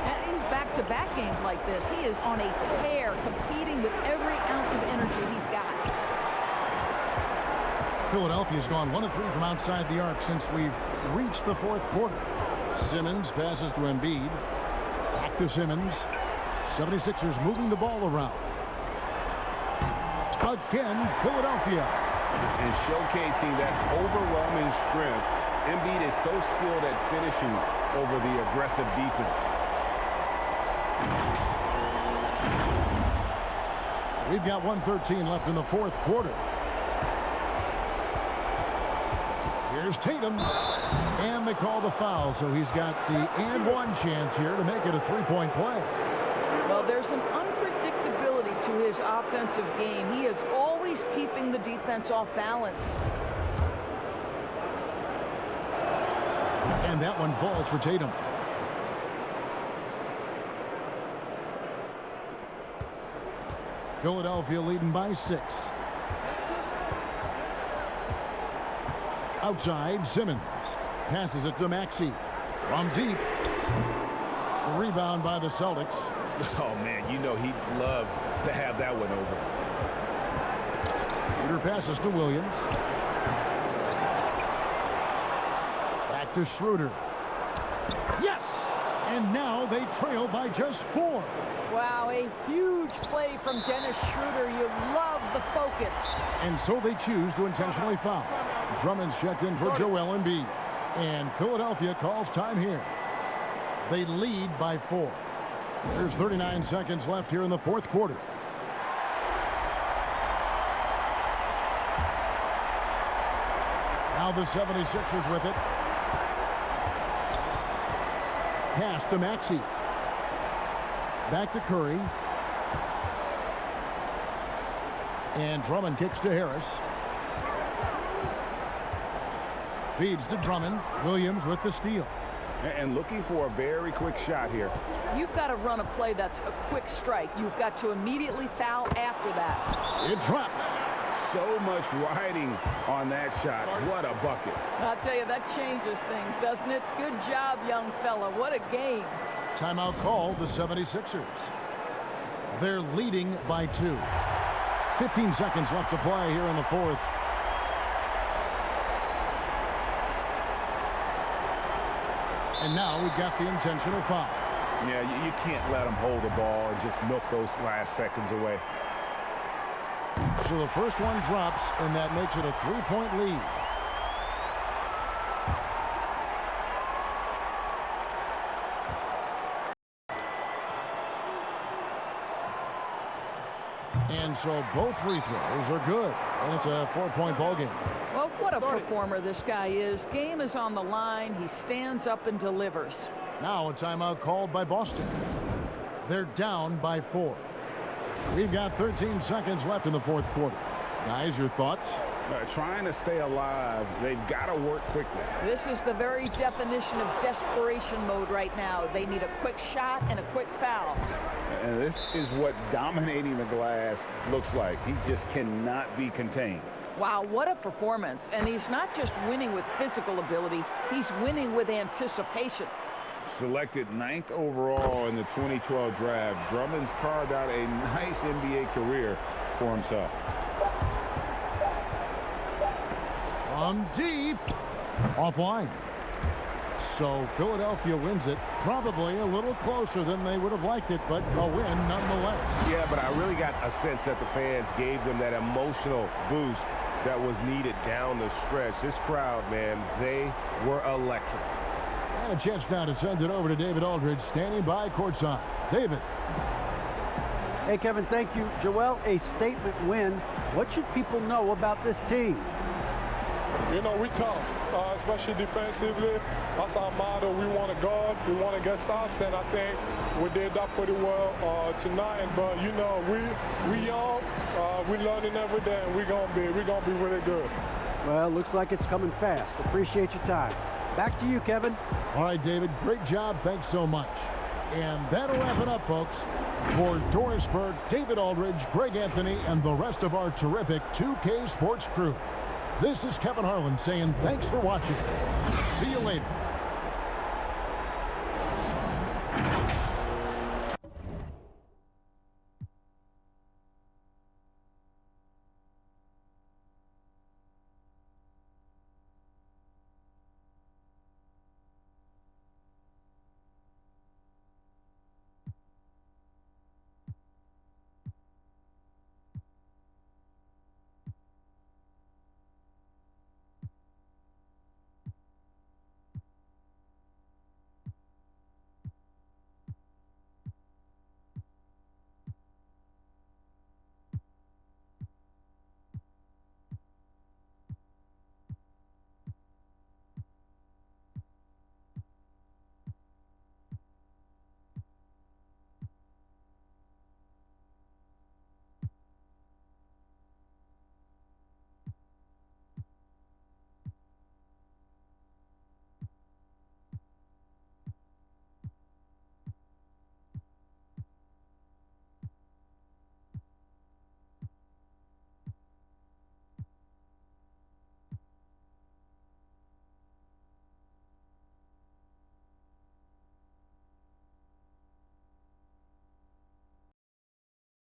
And he's back-to-back games like this. He is on a tear, competing with every ounce of energy he's got. Philadelphia's gone 1 of 3 from outside the arc since we've reached the fourth quarter. Simmons passes to Embiid. Back to Simmons. 76ers moving the ball around. Again, Philadelphia. And showcasing that overwhelming strength. Embiid is so skilled at finishing over the aggressive defense. We've got 1:13 left in the fourth quarter. Here's Tatum. And they call the foul, so he's got the and one chance here to make it a 3-point play. Well, there's an unpredictability to his offensive game. He is always keeping the defense off balance. And that one falls for Tatum. Philadelphia leading by 6. Outside, Simmons passes it to Maxey from deep. The rebound by the Celtics. Oh, man, you know he'd love to have that one over. Peter passes to Williams. Back to Schroeder. Yes! And now they trail by just 4. Wow, a huge play from Dennis Schroeder. You love the focus. And so they choose to intentionally foul. Drummond's checked in for Joel Embiid. And Philadelphia calls time here. They lead by 4. There's 39 seconds left here in the fourth quarter. Now the 76ers with it. Pass to Maxey. Back to Curry. And Drummond kicks to Harris. Feeds to Drummond. Williams with the steal. And looking for a very quick shot here. You've got to run a play that's a quick strike. You've got to immediately foul after that. It drops. So much riding on that shot. What a bucket. I'll tell you, that changes things, doesn't it? Good job, young fella. What a game. Timeout called the 76ers. They're leading by 2. 15 seconds left to play here in the fourth. And now we've got the intentional foul. Yeah, you can't let them hold the ball and just milk those last seconds away. So the first one drops, and that makes it a 3-point lead. And so both free throws are good, and it's a 4-point ball game. Well, what a performer this guy is. Game is on the line. He stands up and delivers. Now a timeout called by Boston. They're down by 4. We've got 13 seconds left in the fourth quarter. Guys, your thoughts? Trying to stay alive. They've got to work quickly. This is the very definition of desperation mode right now. They need a quick shot and a quick foul. And this is what dominating the glass looks like. He just cannot be contained. Wow, what a performance. And he's not just winning with physical ability. He's winning with anticipation. Selected 9th overall in the 2012 draft, Drummond's carved out a nice NBA career for himself. From deep. Offline. So Philadelphia wins it. Probably a little closer than they would have liked it, but a win nonetheless. Yeah, but I really got a sense that the fans gave them that emotional boost that was needed down the stretch. This crowd, man, they were electric. And a chance now to send it over to David Aldridge, standing by courtside. David. Hey, Kevin, thank you. Joel, a statement win. What should people know about this team? You know, we tough, especially defensively. That's our motto. We want to guard. We want to get stops, and I think we did that pretty well tonight. But you know, we young, we learning every day, and we're gonna be really good. Well, looks like it's coming fast. Appreciate your time. Back to you, Kevin. All right, David, great job. Thanks so much. And that'll wrap it up, folks. For Doris Burke, David Aldridge, Greg Anthony, and the rest of our terrific 2K Sports crew. This is Kevin Harlan saying thanks for watching. See you later.